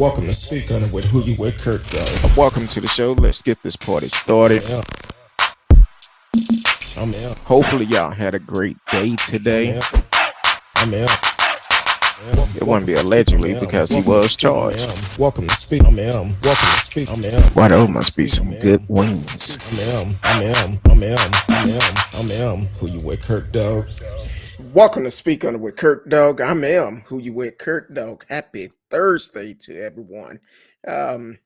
Welcome to Speak On It with Who You With Kurt Go. Welcome to the show. Let's get this party started. Yeah, I'm out. Hopefully, y'all had a great day I'm today. out. I'm out. It wouldn't Welcome be to Speak. I'm allegedly out. because he Welcome to was Speak. I'm charged. out. Welcome to Speak. I'm out. Welcome to Speak. I'm out. Why, those Welcome to must be Speak. I'm some out. good wings. I'm Who You With Kurt Dog. Welcome to Speak On It with Kurt Dog. I'm Who You With Kurt Dog. Happy Thursday to everyone. Want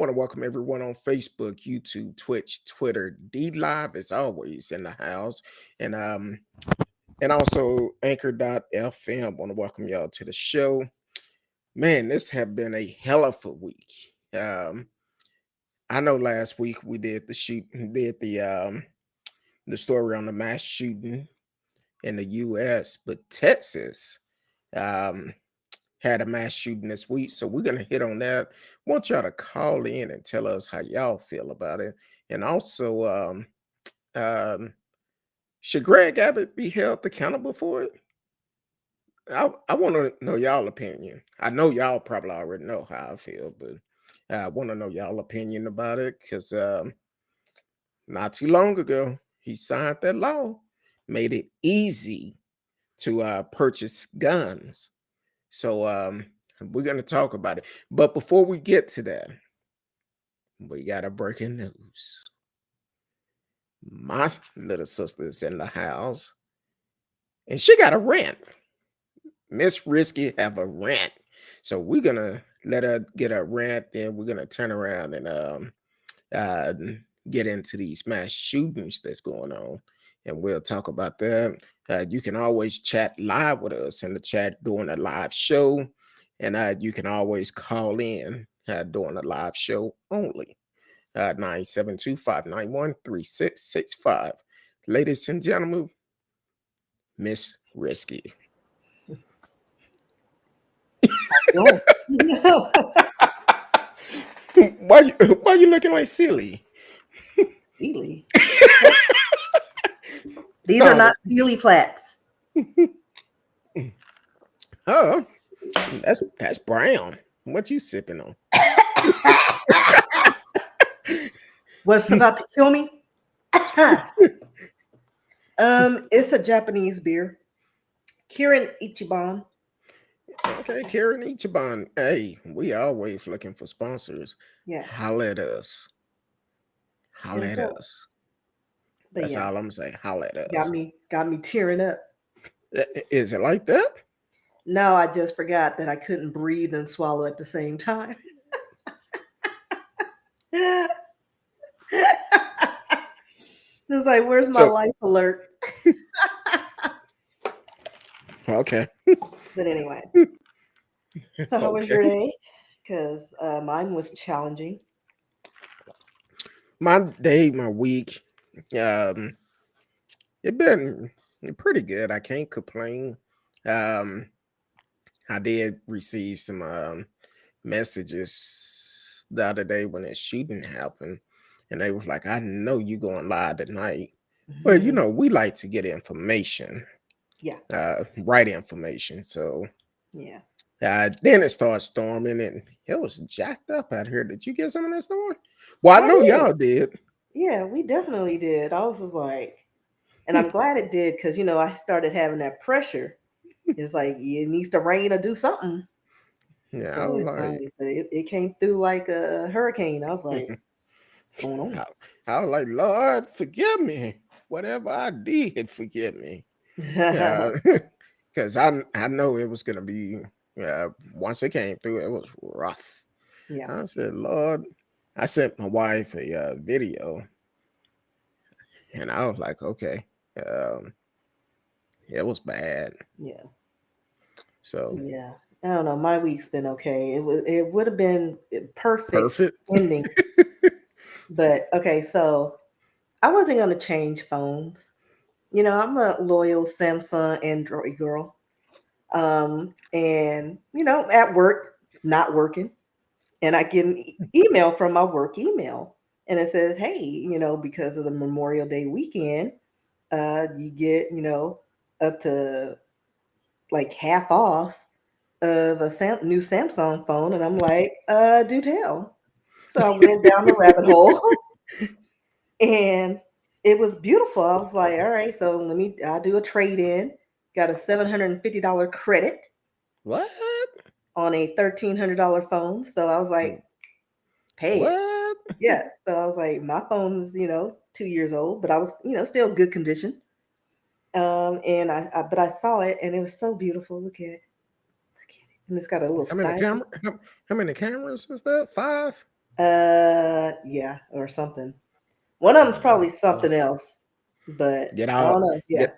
to welcome everyone on Facebook, YouTube, Twitch, Twitter, D Live as always in the house, and also Anchor.fm. Want to welcome y'all to the show. Man, this have been a hell of a week. Um, I know last week we did the story on the mass shooting in the U.S., but Texas um, had a mass shooting this week, so we're gonna hit on that. Want y'all to call in and tell us how y'all feel about it, and also um, should Greg Abbott be held accountable for it? I want to know y'all opinion. I know y'all probably already know how I feel, but I want to know y'all opinion about it because not too long ago he signed that law, made it easy to purchase guns. So we're gonna talk about it. But before we get to that, we got a breaking news. My little sister's in the house, and she got a rant. Miss Risky have a rant. So we're gonna let her get a rant, then we're gonna turn around and uh get into these mass shootings that's going on. And we'll talk about that. You can always chat live with us in the chat during a live show. And you can always call in during the live show only. 972-591-3665. Ladies and gentlemen, Miss Risky. Don't. why you looking like silly? Sealy. These are No, not Sealy plaques. oh, that's brown. What you sipping on? What's about to kill me? It's a Japanese beer. Kirin Ichiban. Okay, Karen Ichiban. Hey, we always looking for sponsors. Yeah. Holla at us. Holla And at so, us. but That's yeah, all I'm saying. Holla at got us. me tearing up. Is it like that? No, I just forgot that I couldn't breathe and swallow at the same time. It's like, where's my So life alert? okay. But anyway, so how was Okay. your day? Because mine was challenging. My day, my week, um, it been pretty good. I can't complain. Um, I did receive some messages the other day when that shooting happened, and they was like, "I know you going live tonight." Well, Mhm. we like to get information, Yeah, right information. So yeah. then it started storming, and it was jacked up out here. Did you get some of that storm? Well, I I know did. y'all did. Yeah, we definitely did. I was just like, and I'm glad it did because I started having that pressure. It's like it needs to rain or do something. Yeah, I So was it's like, like, but it came through like a hurricane. I was like, what's going on? I, I was like, Lord, forgive me. Whatever I did, forgive me. Yeah, because I know it was gonna be. Once it came through, it was rough. Yeah, I said, Lord, I sent my wife a video, and I was like, okay, um, it was bad. yeah, So yeah. I don't know. My week's been okay. It would have been perfect perfect. ending, but okay. So I wasn't gonna change phones. I'm a loyal Samsung Android girl. And at work, not working, and I get an email from my work email, and it says, "Hey, because of the Memorial Day weekend, you get up to like half off of a new Samsung phone, and I'm like, do tell. So I went down the rabbit hole, and it was beautiful. I was like, all right, so I'll do a trade in. Got a $750 credit What? on a $1,300 phone. So I was like, pay it. What? Yeah. So I was like, my phone's, 2 years old, but I was, still good condition. And but I saw it and it was so beautiful. Look at it. And it's got a little How many styling. camera? How many cameras is that? 5. Yeah, or something. One of them's Uh, probably something else, but get I all don't know. Yeah, get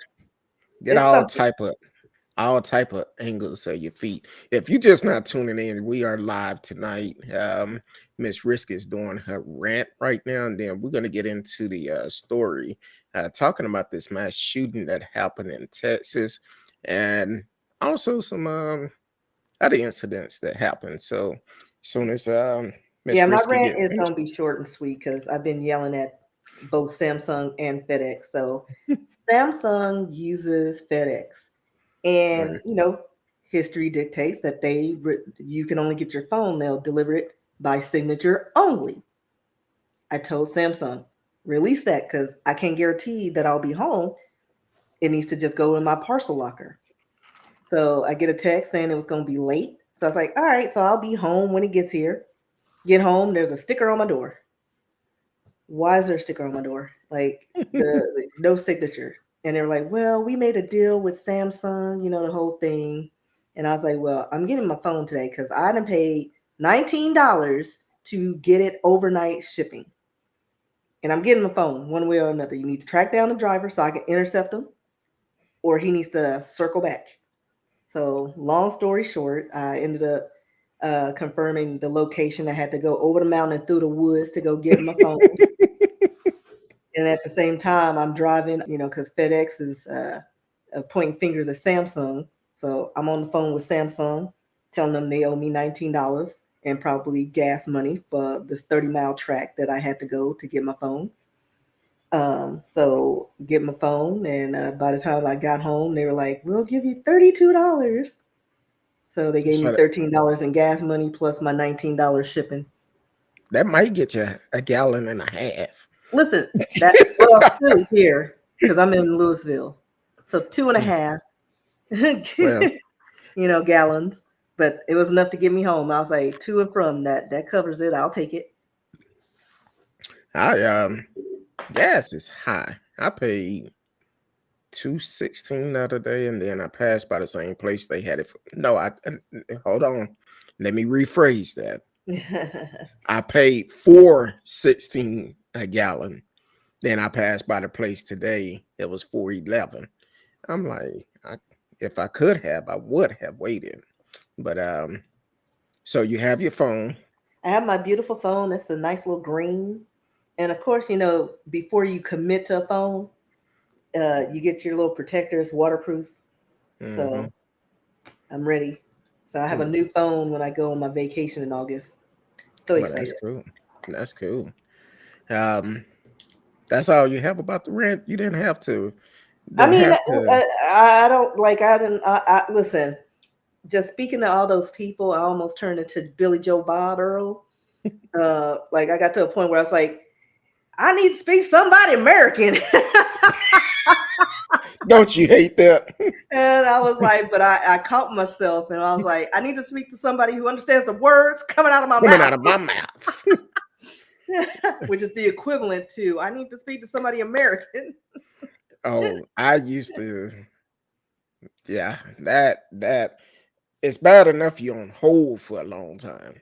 get it's all something. type of angles of your feet. If you're just not tuning in, we are live tonight. Miss Risk is doing her rant right now, and then we're gonna get into the story, talking about this mass shooting that happened in Texas, and also some other incidents that happened. So, as soon as Yeah, Miss my Risky rant get is finished, gonna be short and sweet because I've been yelling at both Samsung and FedEx. So Samsung uses FedEx, and right. history dictates that you can only get your phone. They'll deliver it by signature only. I told Samsung, release that because I can't guarantee that I'll be home. It needs to just go in my parcel locker. So I get a text saying it was going to be late. So I was like, all right, so I'll be home when it gets here. Get home, there's a sticker on my door. Why is there a sticker on my door? Like no signature. And they were like, well, we made a deal with Samsung, the whole thing. And I was like, well, I'm getting my phone today because I done paid $19 to get it overnight shipping. And I'm getting the phone one way or another. You need to track down the driver so I can intercept him, or he needs to circle back. So, long story short, I ended up confirming the location. I had to go over the mountain and through the woods to go get my phone. And at the same time, I'm driving, because FedEx is pointing fingers at Samsung. So I'm on the phone with Samsung, telling them they owe me $19 and probably gas money for this 30-mile track that I had to go to get my phone. So get my phone, and by the time I got home, they were like, "We'll give you $32." So they gave me So $13 in gas money plus my $19 shipping. that might get you a gallon and a half. Listen, that well two here because I'm in Louisville, so two and a Hmm. half, Well, gallons. But it was enough to get me home. I was like, to and from that. That covers it. I'll take it. I gas is high. I paid 216 the other day, and then I passed by the same place they had it. No, hold on. Let me rephrase that. I paid 416 a gallon. Then I passed by the place today. It was 411. I'm like, if I could have, I would have waited. But so you have your phone. I have my beautiful phone. It's a nice little green. And of course, before you commit to a phone, you get your little protectors, waterproof. Mm-hmm. So I'm ready. So I have a Mm. new phone when I go on my vacation in August. So Well, that's excited. cool. That's cool. Um, that's all you have about the rent. You didn't have to. I Didn't mean, have to. I don't like. I didn't. Listen. Just speaking to all those people, I almost turned into Billy Joe Bob Earl. Like I got to a point where I was like, I need to speak to somebody American. Don't you hate that? And I was like, but I caught myself and I was like, I need to speak to somebody who understands the words coming out of my Coming mouth, out of my mouth. which is the equivalent to I need to speak to somebody American. Oh, I used to. Yeah, that it's bad enough you're on hold for a long time.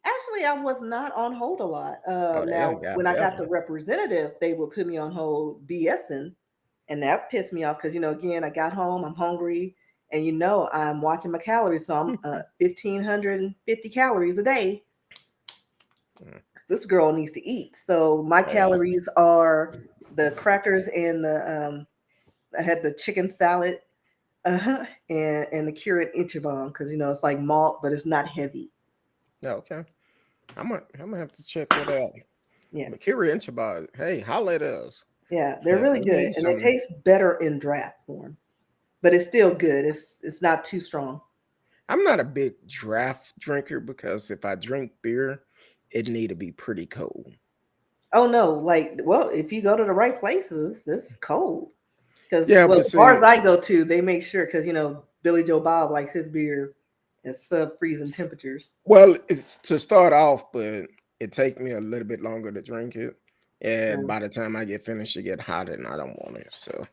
Actually, I was not on hold a lot. Oh, they Now, done got when I got the better. representative, they would put me on hold BSing, and that pissed me off because again, I got home, I'm hungry, and I'm watching my calories, so I'm 1,550 calories a day. Mm. This girl needs to eat, so my Well, calories are the crackers and the I had the chicken salad, and the cured Ichiban because it's like malt, but it's not heavy. yeah, okay. I'm gonna have to check that out. Yeah. Makiri Inchaba, hey, holla at us. Yeah, they're really We good, need and they some. taste better in draft form, but it's still good. It's not too strong. I'm not a big draft drinker because if I drink beer, it need to be pretty cold. Oh no, like, well, if you go to the right places, it's cold. Because, Yeah, well, but the bars see, I go to, they make sure, because Billy Joe Bob likes his beer at sub freezing temperatures. well, it's to start off, but it take me a little bit longer to drink it, and Um, by the time I get finished, it get hot, and I don't want it. So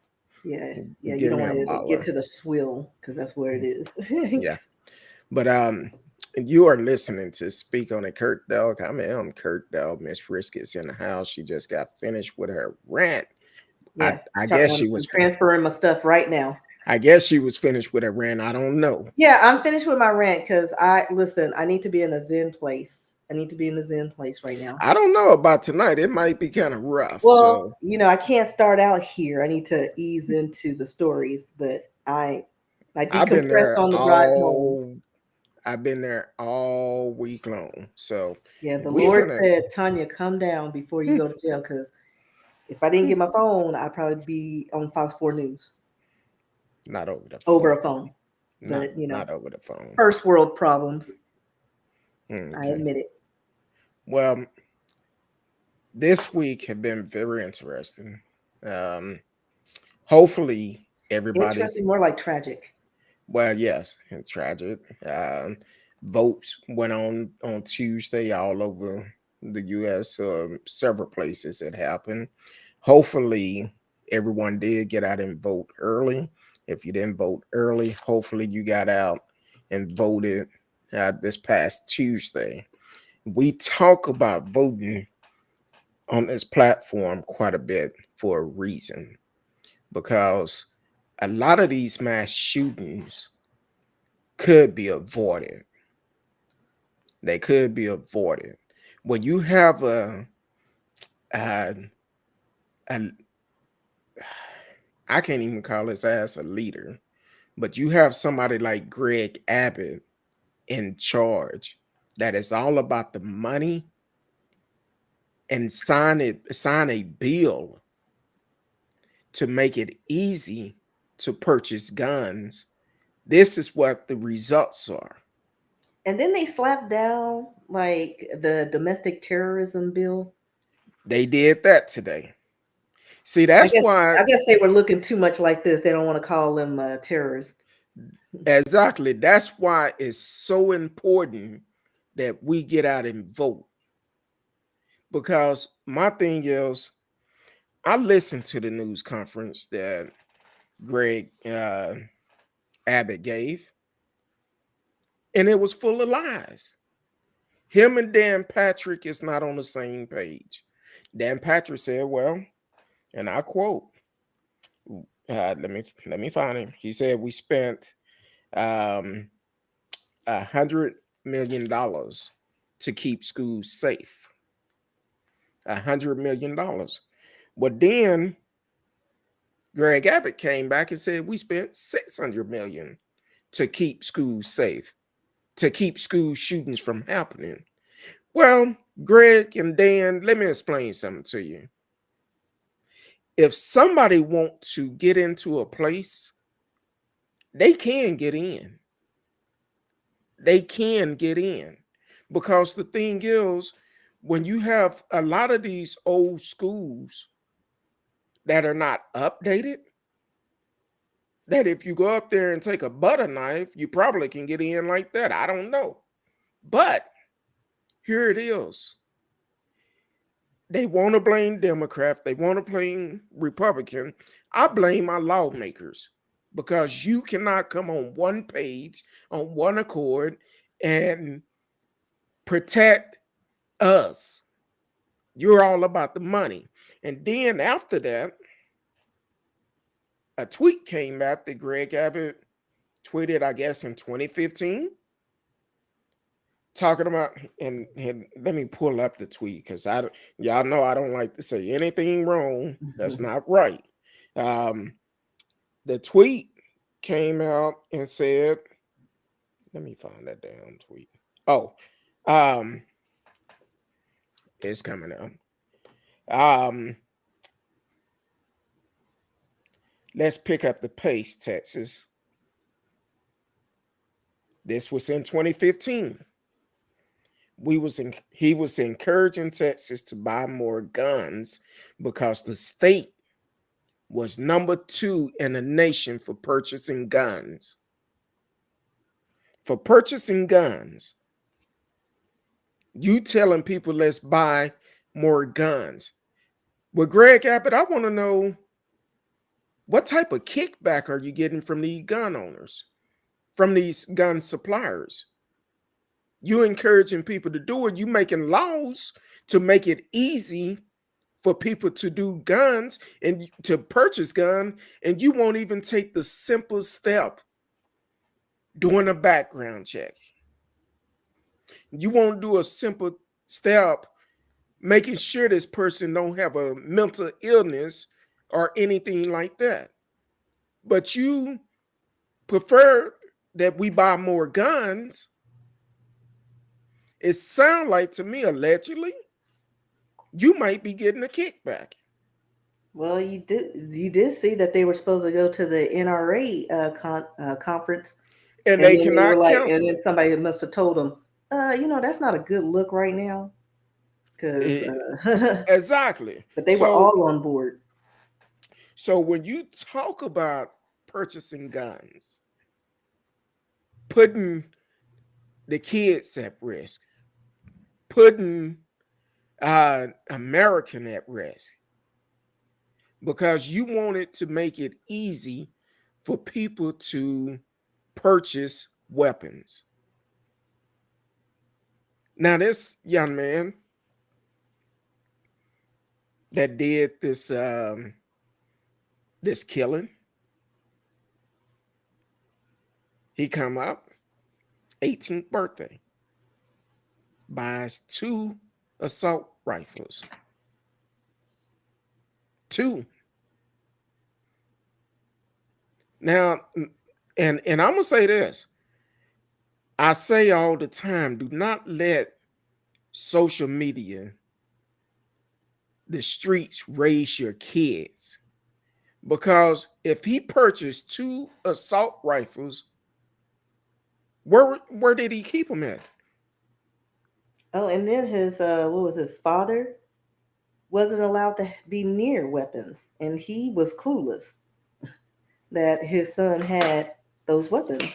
yeah, yeah, you give don't me want a it to get bottle. to the swill because that's where it is. Yeah, but you are listening to Speak on It, Kurt Dog. I'm Kurt Dog. Miss Frisket's in the house. She just got finished with her rant. I Yeah, I guess she I'm was transferring my stuff right now. I guess she was finished with her rant. I don't know. Yeah, I'm finished with my rant because listen. I need to be in a zen place. I need to be in a zen place right now. I don't know about tonight. It might be kind of rough. Well, So I can't start out here. I need to ease into the stories, but I I've been decompressed there on the drive home. all I've been there all week long. So Yeah, the we Lord finna said, Tanya, come down before you go to jail. Because if I didn't get my phone, I'd probably be on Fox 4 News not over the over phone. a phone. Not But, not over the phone. first world problems. I Okay. admit it. Well, this week have been very interesting. Um, hopefully everybody Interesting, more like tragic. well, yes, and tragic. Votes went on Tuesday all over the U.S. Several places it happened. Hopefully, everyone did get out and vote early. If you didn't vote early, hopefully you got out and voted this past Tuesday. We talk about voting on this platform quite a bit for a reason because a lot of these mass shootings could be avoided. They could be avoided. When you have a, a I can't even call his ass a leader, but you have somebody like Gregg Abbott in charge that is all about the money and sign a bill to make it easy to purchase guns. This is what the results are. And then they slapped down like the domestic terrorism bill. They did that today. See, I that's guess why I guess they were looking too much like this. They don't want to call them terrorists. exactly. That's why it's so important that we get out and vote. Because my thing is, I listened to the news conference that Greg Abbott gave, and it was full of lies. Him and Dan Patrick is not on the same page. Dan Patrick said, "Well," and I quote, let me find him. He said, "We spent um, $100 million to keep schools safe. $100 million." Well, then Greg Abbott came back and said we spent 600 million to keep schools safe, to keep school shootings from happening. Well, Greg and Dan, let me explain something to you. If somebody want to get into a place, they can get in. They can get in. Because the thing is, when you have a lot of these old schools that are not updated, that if you go up there and take a butter knife, you probably can get in like that. I don't know. But here it is. They want to blame Democrats. They want to blame Republican. I blame my lawmakers because you cannot come on one page, on one accord, and protect us. You're all about the money. And then after that, a tweet came out that Greg Abbott tweeted, I guess, in 2015, talking about, and let me pull up the tweet because y'all know I don't like to say anything wrong. That's not right. Um, the tweet came out and said, let me find that damn tweet. Oh, um, it's coming out. Um, let's pick up the pace, Texas. This was in 2015. He was encouraging Texas to buy more guns because the state was number 2 in the nation for purchasing guns. For purchasing guns, you telling people let's buy more guns. With Gregg Abbott, I want to know, what type of kickback are you getting from these gun owners, from these gun suppliers? You encouraging people to do it. You making laws to make it easy for people to do guns and to purchase gun, and you won't even take the simple step doing a background check. You won't do a simple step making sure this person don't have a mental illness or anything like that. But you prefer that we buy more guns. It sounds like to me, allegedly, you might be getting a kickback. Well, you did see that they were supposed to go to the NRA conference, And and they then they were cannot like, and cancel then it. somebody must have told them, that's not a good look right now, because, Eh, exactly. but they were So all on board. when you talk about purchasing guns, putting the kids at risk, putting American at risk, because you wanted to make it easy for people to purchase weapons. Now, this young man that did this killing, he come up 18th birthday, buys 2 assault rifles. 2. Now, and I'm gonna say this. I say all the time, do not let social media, the streets, raise your kids. Because if he purchased 2 assault rifles, where did he keep them at? Oh, and then what was his father wasn't allowed to be near weapons, and he was clueless that his son had those weapons,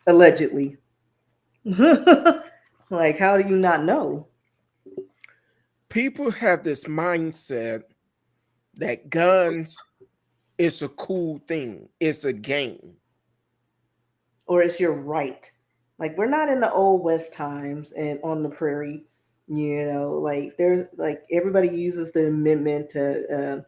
allegedly. Like, how do you not know? People have this mindset that guns is a cool thing. It's a game. Or it's your right. Like, we're not in the old West times and on the prairie, like there's like everybody uses the amendment to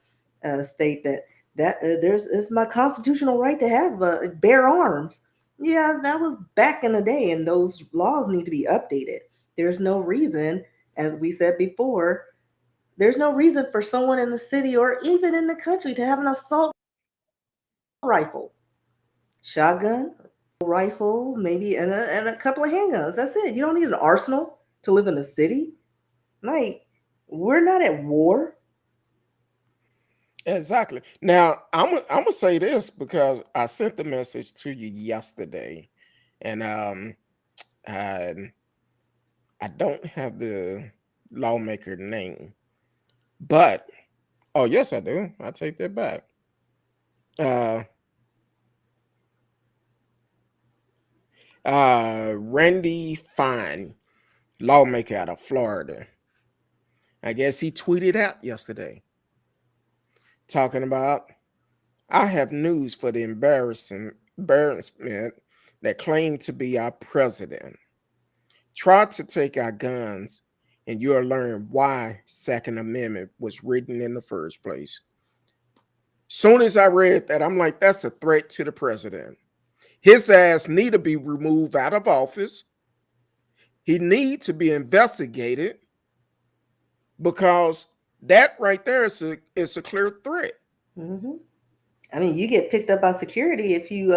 state that there's it's my constitutional right to have bear arms. Yeah, that was back in the day, and those laws need to be updated. There's no reason, as we said before, there's no reason for someone in the city or even in the country to have an assault rifle, shotgun, rifle, maybe, and a couple of handguns. That's it. You don't need an arsenal to live in the city. Like, we're not at war. Exactly. Now, I'm gonna say this because I sent the message to you yesterday, and I I don't have the lawmaker name, but oh yes, I do. I take that back. Uh, Randy Fine, lawmaker out of Florida. I guess he tweeted out yesterday talking about, I have news for the embarrassment that claimed to be our president. Tried to take our guns, and you'll learn why Second Amendment was written in the first place. Soon as I read that, I'm like, that's a threat to the president. His ass need to be removed out of office. He need to be investigated, because that right there is a clear threat. Hmm. I mean, you get picked up by security if you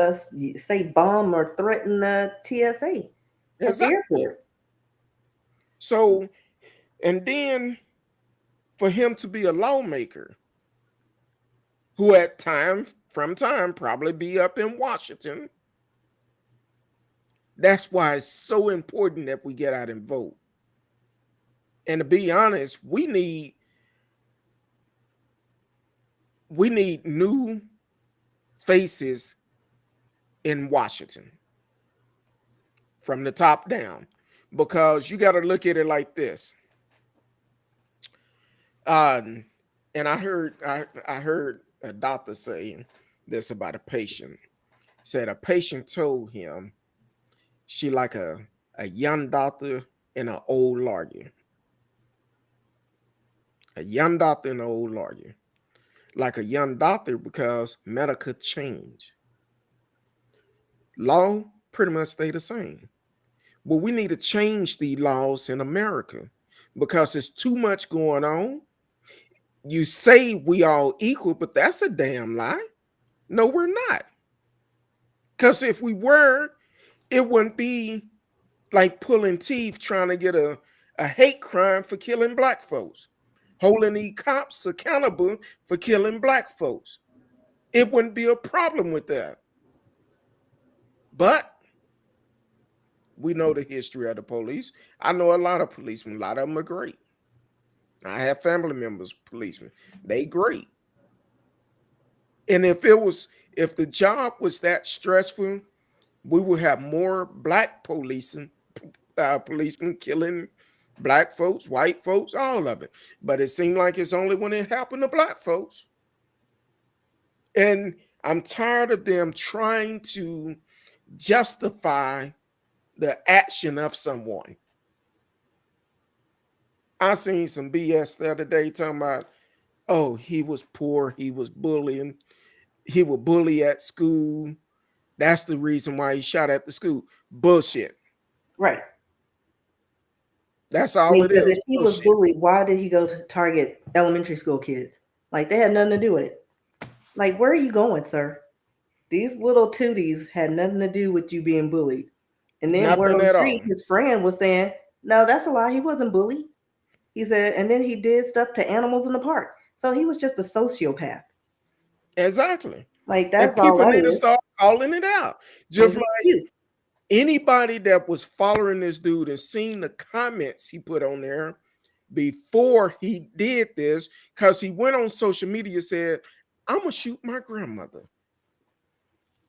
say bomb or threaten the TSA at the Exactly. airport. So, and then for him to be a lawmaker who at time from time probably be up in Washington, That's why it's so important that we get out and vote. And to be honest, we need new faces in Washington from the top down, because you got to look at it like this. Um, and I heard a doctor saying this about a patient. Said a patient told him she like a young doctor and an old lawyer. A young doctor and an old lawyer. Like a young doctor because medical change. Law pretty much stay the same. But we need to change the laws in America because there's too much going on. You say we all equal, but that's a damn lie. No, we're not. Because if we were, it wouldn't be like pulling teeth trying to get a hate crime for killing black folks, holding the cops accountable for killing black folks. It wouldn't be a problem with that. But we know the history of the police. I know a lot of policemen. A lot of them are great. I have family members, policemen. They great. And if the job was that stressful, we would have more black policemen killing black folks, white folks, all of it. But it seemed like it's only when it happened to black folks. And I'm tired of them trying to justify the action of someone. I seen some BS the other day talking about, oh, he was poor, he was bullying, he would bully at school. That's the reason why he shot at the school. Bullshit. Right. That's I all mean, it because is. if he was Bullshit. bullied, why did he go to target elementary school kids? Like they had nothing to do with it. Like, where are you going, sir? These little tooties had nothing to do with you being bullied. And then word Nothing on the at all. street, his friend was saying, no, that's a lie. He wasn't bullied. He said, and then he did stuff to animals in the park. So he was just a sociopath. Exactly. Like, And that's all people that need to is. start calling it out. And Just he's like cute. anybody that was following this dude and seen the comments he put on there before he did this, because he went on social media and said, I'm gonna shoot my grandmother.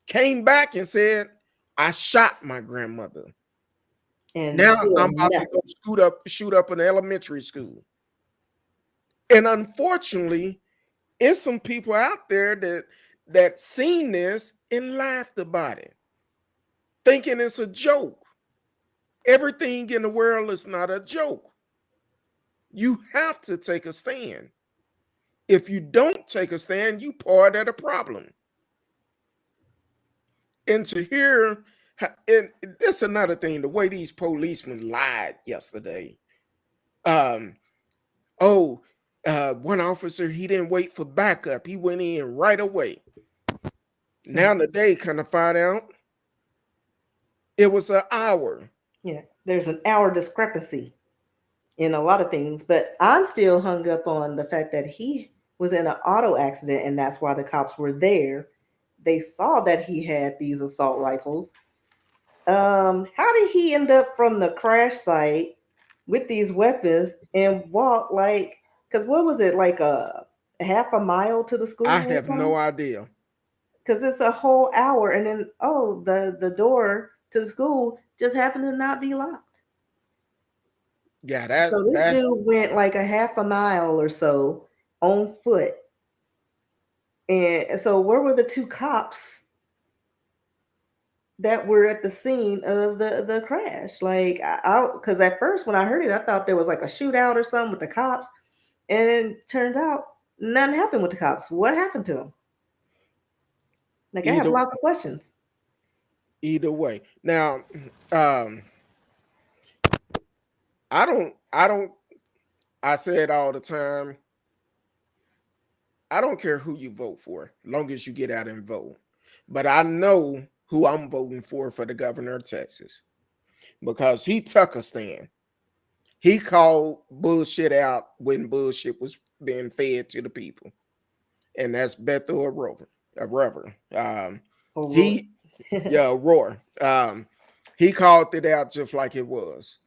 Came back and said, I shot my grandmother. And Now still I'm about to nothing. go shoot up an elementary school. And unfortunately, it's some people out there that seen this and laughed about it, thinking it's a joke. Everything in the world is not a joke. You have to take a stand. If you don't take a stand, you part of the problem. And to hear, and that's another thing, the way these policemen lied yesterday. Um, oh, one officer, he didn't wait for backup. He went in right away. Now today, kind of find out it was an hour. Yeah, there's an hour discrepancy in a lot of things, but I'm still hung up on the fact that he was in an auto accident and that's why the cops were there. They saw that he had these assault rifles. How did he end up from the crash site with these weapons and walk like, because what was it, like a half a mile to the I school or have no something? idea. Because it's a whole hour and then oh the door to the school just happened to not be locked. Yeah, So this that's dude went like a half a mile or so on foot. And so where were the two cops that were at the scene of the crash? Like I because at first when I heard it, I thought there was like a shootout or something with the cops. And it turns out nothing happened with the cops. What happened to them? Like I have either lots of questions. either way. Now, um, I don't I say it all the time. I don't care who you vote for, long as you get out and vote. But I know who I'm voting for the governor of Texas, because he took a stand. He called bullshit out when bullshit was being fed to the people, and that's Beto O'Rourke. He, yeah, Roar. He called it out just like it was.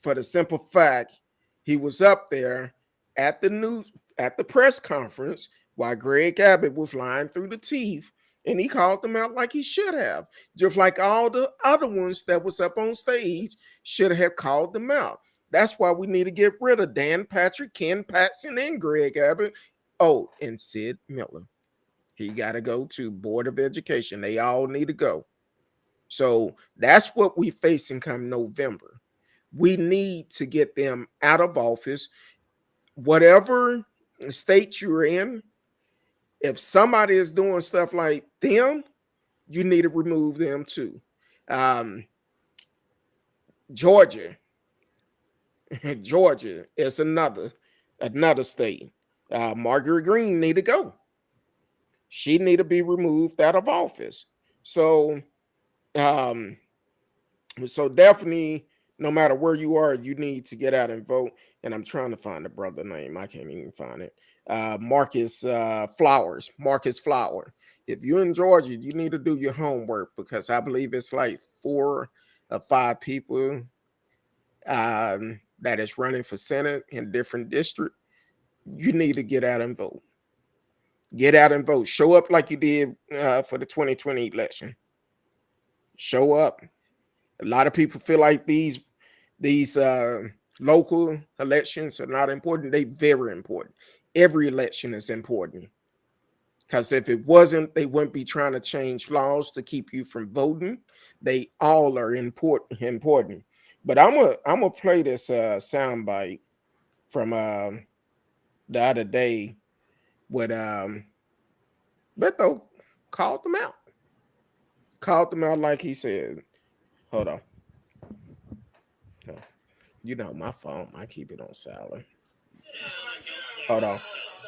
For the simple fact, he was up there at the news at the press conference while Greg Abbott was lying through the teeth, and he called them out like he should have, just like all the other ones that was up on stage should have called them out. That's why we need to get rid of Dan Patrick, Ken Patson, and Greg Abbott. Oh, and Sid Miller. He got to go to Board of Education. They all need to go. So that's what we facing come November. We need to get them out of office. Whatever state you're in, if somebody is doing stuff like them, you need to remove them too. Um, Georgia, Georgia is another state. Margaret Green need to go. She need to be removed out of office. So um, So definitely, no matter where you are, you need to get out and vote. And I'm trying to find the brother name. I can't even find it. Marcus Flowers. Marcus Flower. If you're in Georgia, you need to do your homework because I believe it's like 4 or 5 people that is running for Senate in different districts. You need to get out and vote. Get out and vote. Show up like you did for the 2020 election. Show up. A lot of people feel like these local elections are not important. They very important. Every election is important because if it wasn't, they wouldn't be trying to change laws to keep you from voting. They all are important. But I'm gonna play this sound bite from the other day with Beto called them out. Called them out like he said. Hold on. You know my phone. I keep it on silent. Hold on.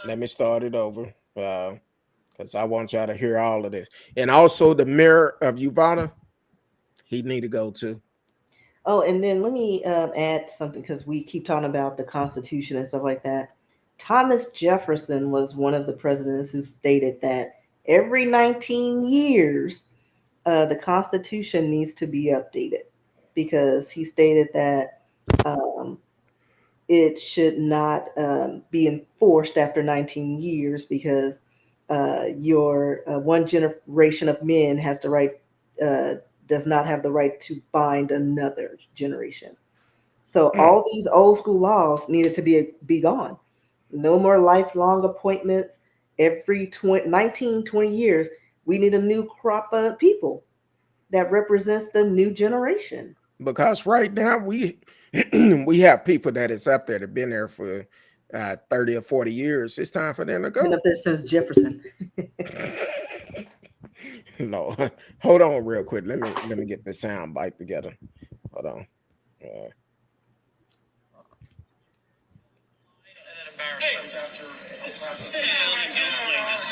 Let me start it over. Because I want y'all to hear all of this. And also the mayor of Uvana, he need to go too. Oh, and then let me add something because we keep talking about the Constitution and stuff like that. Thomas Jefferson was one of the presidents who stated that every 19 years, the Constitution needs to be updated because he stated that um, it should not be enforced after 19 years because your one generation of men has the right uh, does not have the right to bind another generation. So Mm. all these old school laws needed to be gone. No more lifelong appointments. Every 20 years, we need a new crop of people that represents the new generation. Because right now we have people that is up there that been there for 30 or 40 years. It's time for them to Been go. up there since Jefferson. No, hold on real quick. Let me get the sound bite together. Hold on. Uh,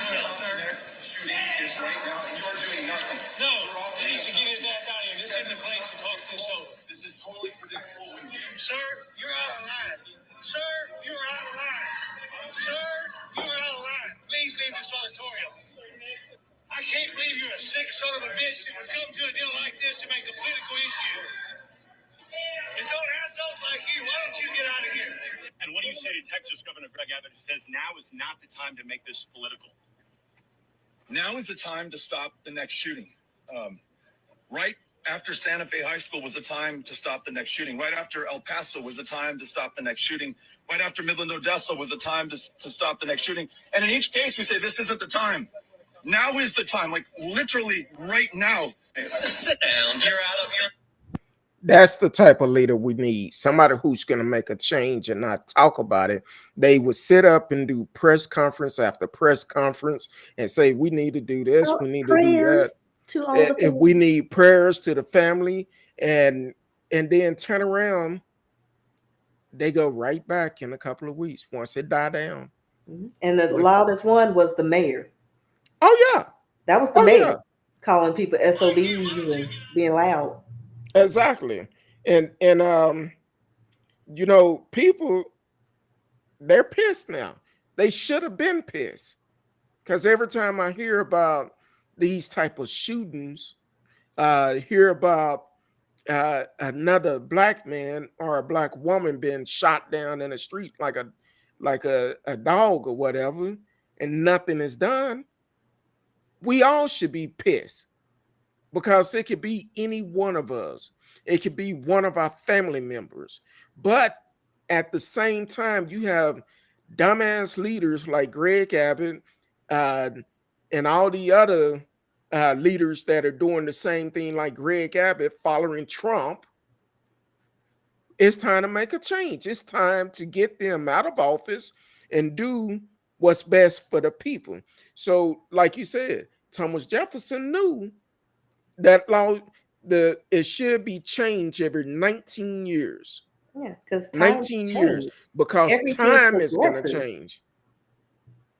Shooting is right now, and you're doing nothing. No, he needs to get his ass out of here. This isn't the place to talk this over. This is totally predictable. Sir, you're out of line. Sir, you're out of line. Sir, you're out of line. Please leave this auditorium. I can't believe you're a sick son of a bitch that would come to a deal like this to make a political issue. It's on assholes like you. Why don't you get out of here? And what do you say to Texas Governor Greg Abbott who says now is not the time to make this political? Now is the time to stop the next shooting. Right after Santa Fe High School was the time to stop the next shooting. Right after El Paso was the time to stop the next shooting. Right after Midland, Odessa was the time to stop the next shooting. And in each case, we say this isn't the time. Now is the time, like literally right now. Sit down. You're out of your. that's the type of leader we need. Somebody who's going to make a change and not talk about it. They would sit up and do press conference after press conference and say, we need to do this, we need to do that. Prayers to all the If we need prayers to the family, and then turn around, they go right back in a couple of weeks once it die down. And the Once, loudest one was the mayor. oh yeah, That was the oh mayor yeah, calling people SOBs and being loud. exactly. And people, they're pissed now. They should have been pissed because every time I hear about these type of shootings, hear about another black man or a black woman being shot down in the street like a dog or whatever, and nothing is done, we all should be pissed because it could be any one of us. It could be one of our family members. But at the same time, you have dumbass leaders like Greg Abbott uh, and all the other leaders that are doing the same thing like Greg Abbott following Trump. It's time to make a change. It's time to get them out of office and do what's best for the people. So, like you said, Thomas Jefferson knew that law, it should be changed every 19 years. Yeah, because times 19 years, change. because Everything time is going to progresses. change.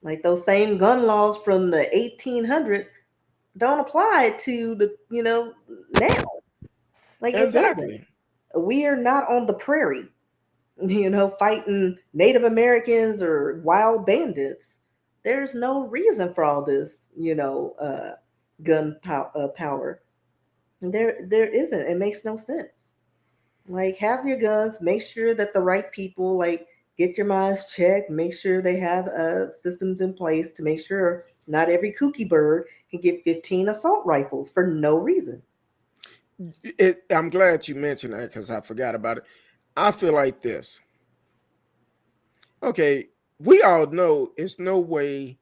Like those same gun laws from the 1800s don't apply to the now. Like it doesn't. Exactly. We are not on the prairie, fighting Native Americans or wild bandits. There's no reason for all this, power. There isn't. It makes no sense. Like, have your guns. Make sure that the right people, like, get your minds checked. Make sure they have systems in place to make sure not every kooky bird can get 15 assault rifles for no reason. I'm glad you mentioned that because I forgot about it. I feel like this. Okay, we all know it's no way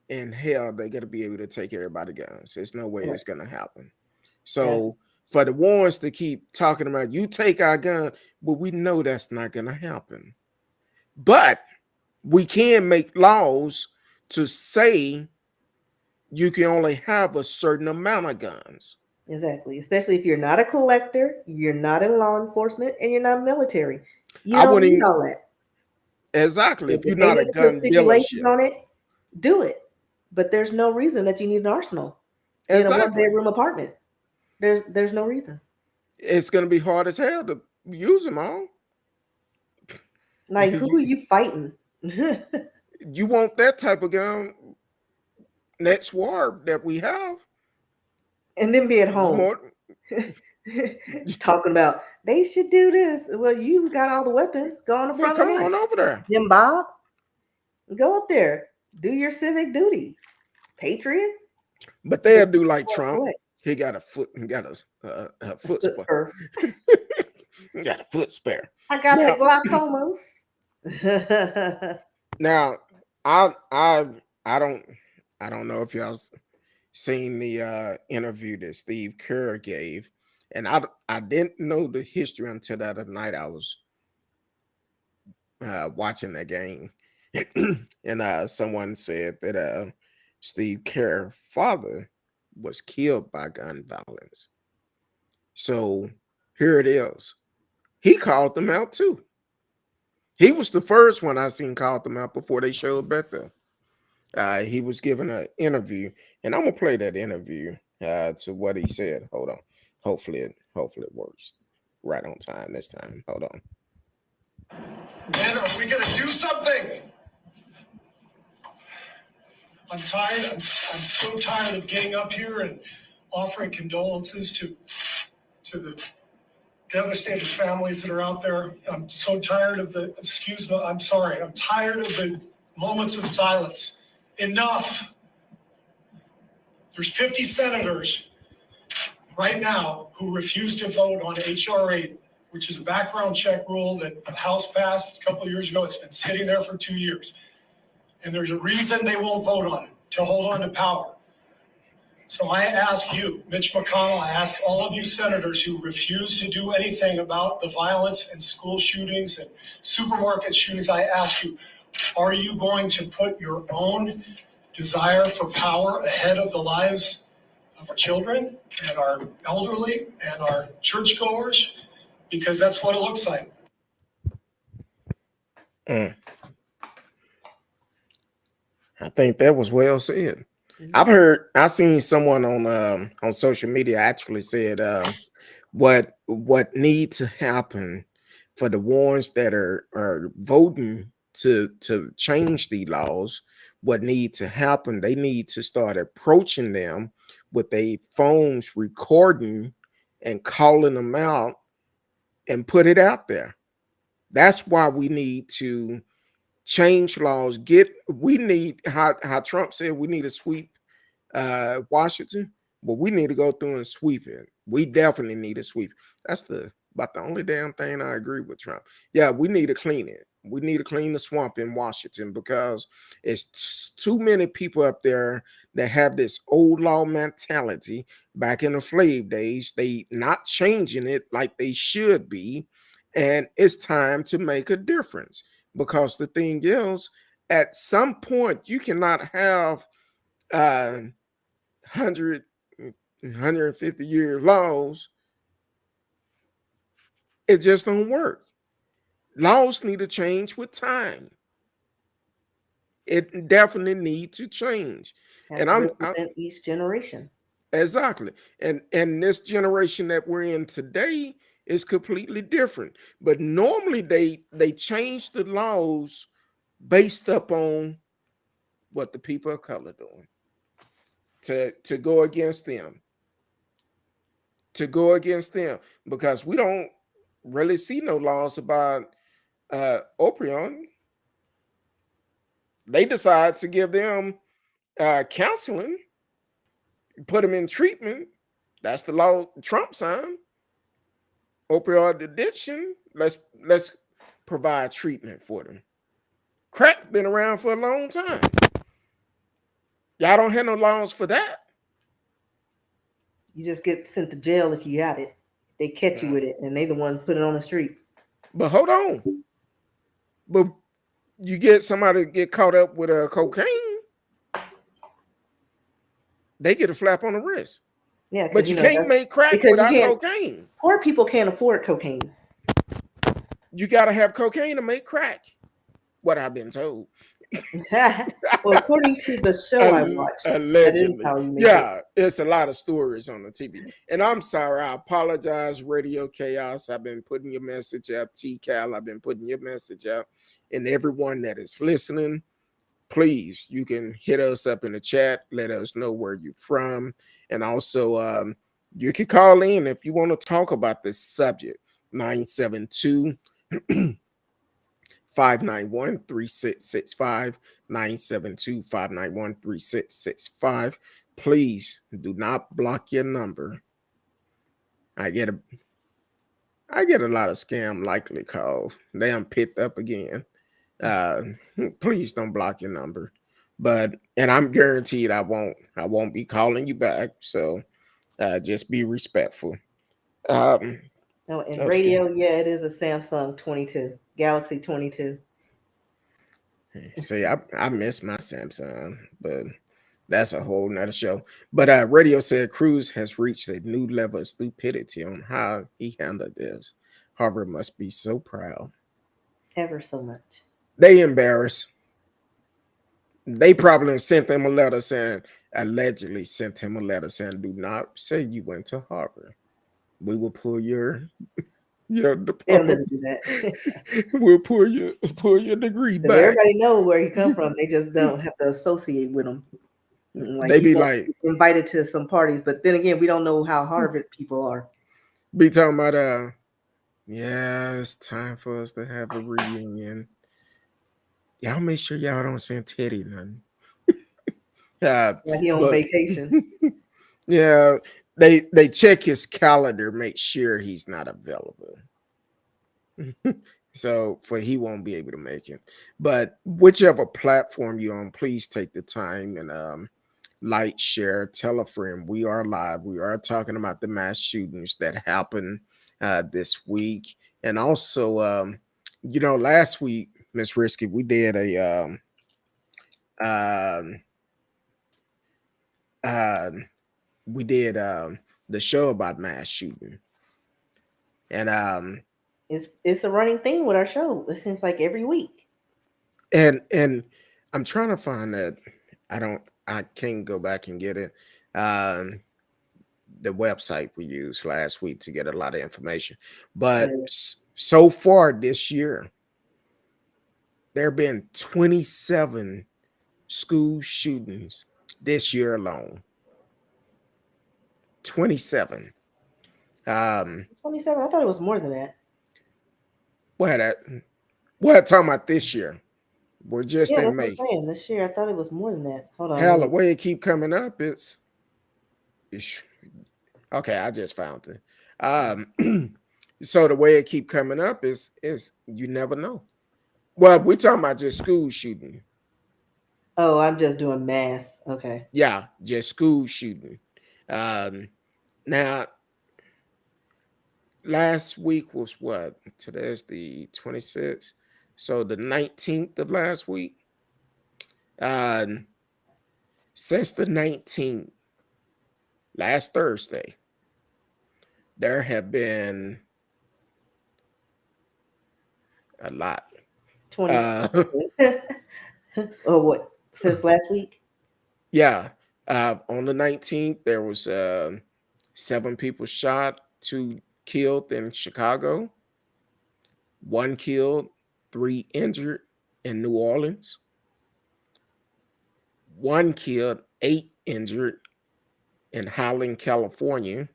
in hell they're going to be able to take everybody's guns. There's no way it's going to happen. So for the ones to keep talking about you take our gun, but we know that's not going to happen. But we can make laws to say you can only have a certain amount of guns. Exactly. Especially if you're not a collector, you're not in law enforcement, and you're not military. You I don't wouldn't need even, all that. exactly. If If you're they not a need to put gun stipulations dealership, on it, do it. But there's no reason that you need an arsenal in a exactly, one-bedroom apartment. There's no reason. it's going to be hard as hell to use them all. Like, who are you fighting? You want that type of gun next war that we have. And then be at home More, talking about they should do this. Well, you got all the weapons. Go on the well, front come line. on over there. Jim Bob, go up there. Do your civic duty. Patriot. But they'll do like Trump. Collect. He got a foot a foot spare. Spur. He got a foot spare. I got Now- the glaucomas. Now, I don't know if y'all seen the interview that Steve Kerr gave, and I didn't know the history until the other night. I was watching the game, and someone said that Steve Kerr's father was killed by gun violence. So here it is. He called them out too. He was the first one I seen called them out before they showed back there. He was given an interview, and I'm gonna play that interview to what he said. Hold on. Hopefully it works right on time this time. Hold on. When are we gonna do something? I'm tired. I'm so tired of getting up here and offering condolences to the devastated families that are out there. I'm so tired of I'm sorry. I'm tired of the moments of silence. Enough. There's 50 senators right now who refuse to vote on H.R. 8, which is a background check rule that the House passed a couple of years ago. It's been sitting there for 2 years. And there's a reason they won't vote on it, to hold on to power. So I ask you, Mitch McConnell, I ask all of you senators who refuse to do anything about the violence and school shootings and supermarket shootings, I ask you, are you going to put your own desire for power ahead of the lives of our children and our elderly and our churchgoers? Because that's what it looks like. I think that was well said. I seen someone on social media actually said what need to happen for the ones that are voting to change the laws. What need to happen? They need to start approaching them with their phones, recording and calling them out and put it out there. That's why we need to change laws. We need, how Trump said, we need to sweep Washington, but we need to go through and sweep it. We definitely need to sweep. That's about the only damn thing I agree with Trump. Yeah, we need to clean it. We need to clean the swamp in Washington because it's too many people up there that have this old law mentality back in the slave days. They not changing it like they should be, and it's time to make a difference. Because the thing is, at some point, you cannot have 100, 150-year laws. It just don't work. Laws need to change with time. It definitely need to change. Have And to I'm represent each generation. exactly. And this generation that we're in today is completely different. But normally they change the laws based upon what the people of color doing to go against them. To go against them because we don't really see no laws about opioid. They decide to give them counseling, put them in treatment. That's the law Trump signed. Opioid addiction. Let's provide treatment for them. Crack been around for a long time. Y'all don't have no laws for that. You just get sent to jail if you got it. They catch you with it, and they the ones put it on the streets. But hold on. But you get somebody get caught up with cocaine, they get a flap on the wrist. Yeah, But because you can't make crack because you without can't. cocaine. Poor people can't afford cocaine. You got to have cocaine to make crack. What I've been told. Well, according to the show I watched, that is Allegedly. how you make it. Yeah, it's a lot of stories on the TV. And I'm sorry. I apologize, Radio Chaos. I've been putting your message out. T-Cal, I've been putting your message out. And everyone that is listening, please, you can hit us up in the chat. Let us know where you're from. And also, you can call in if you want to talk about this subject. 972 591 3665. 972 591 3665. Please do not block your number. I get a lot of scam likely calls. They done picked up again. Uh, please don't block your number. And I'm guaranteed I won't be calling you back. So just be respectful. Um, No, and okay. radio, yeah, it is a Samsung 22, Galaxy 22. See, I miss my Samsung, but that's a whole nother show. But radio said Cruz has reached a new level of stupidity on how he handled this. Harvard must be so proud. Ever so much. They embarrassed. They probably sent him a letter saying, allegedly sent him a letter saying, do not say you went to Harvard. We will pull your They'll diploma. never do that. We'll pull your degree Because back. everybody know where he come from. They just don't have to associate with him. Like They he be won't like, be invited to some parties, but then again, we don't know how Harvard people are. be talking about yeah, it's time for us to have a reunion. Y'all make sure y'all don't send Teddy nothing. Like he on But vacation. yeah, they check his calendar, make sure he's not available. So for he won't be able to make it. But whichever platform you're on, please take the time and like, share, tell a friend. We are live. We are talking about the mass shootings that happened this week. And also last week, Miss Risky, we did a um we did the show about mass shooting. And It's a running thing with our show. It seems like every week. and I'm trying to find that. I can't go back and get it. Um the website we used last week to get a lot of information. But so far this year, there have been 27 school shootings this year alone. 27. 27. I thought it was more than that. What that? What talking about this year? We're just Yeah, in that's what May. I'm saying. This year, I thought it was more than that. Hold on, let Hell, the me. way it keep coming up, it's okay. I just found it. So the way it keep coming up is you never know. Well, we're talking about just school shooting. Oh, I'm just doing math. Okay. Yeah, just school shooting. Um, Now last week was what? Today's the 26th. So the 19th of last week. Um, since the 19th, last Thursday, there have been a lot. 20. Uh, Oh, what? Since last week? yeah. On the 19th, there was 7 people shot, 2 killed in Chicago, 1 killed, 3 injured in New Orleans, 1 killed, 8 injured in Highland, California,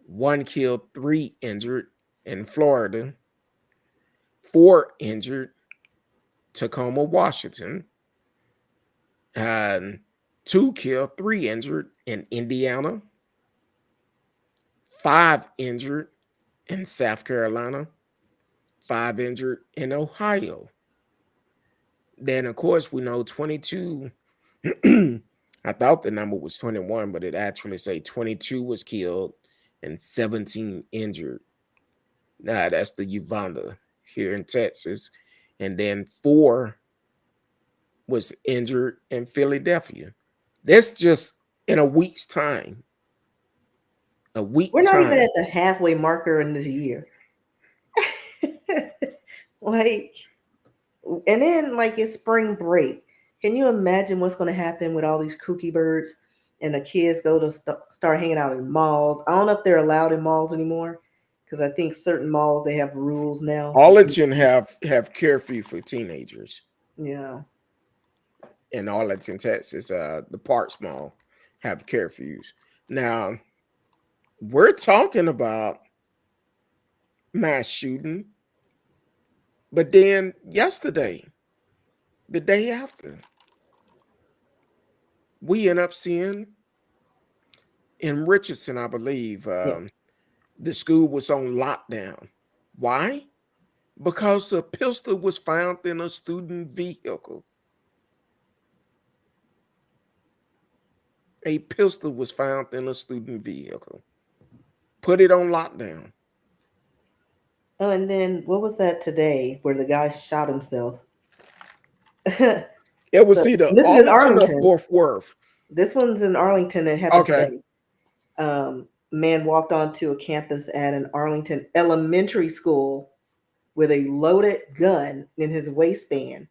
1 killed, 3 injured in Florida, 4 injured, Tacoma, Washington, and 2 killed, 3 injured in Indiana, 5 injured in South Carolina, 5 injured in Ohio. Then, of course, we know 22. I thought the number was 21, but it actually say 22 was killed and 17 injured. Nah, that's the Uvalde here in Texas. And then 4 was injured in Philadelphia. That's just in a week's time. A We're week not even time. at the halfway marker in this year. Like, and then like it's spring break. Can you imagine what's going to happen with all these kooky birds and the kids go to start hanging out in malls? I don't know if they're allowed in malls anymore because I think certain malls they have rules now. Arlington have curfew for teenagers Yeah. in Arlington, Texas. The Parks Mall have curfews. Now we're talking about mass shooting, but then yesterday, the day after, we end up seeing in Richardson, I believe, Yeah. the school was on lockdown. Why? Because a pistol was found in a student vehicle. A pistol was found in a student vehicle. Put it on lockdown. Oh, and then what was that today where the guy shot himself? So It was either this is in Arlington or Arlington. Fort Worth. This one's in Arlington. It happened Okay. today. Man walked onto a campus at an Arlington elementary school with a loaded gun in his waistband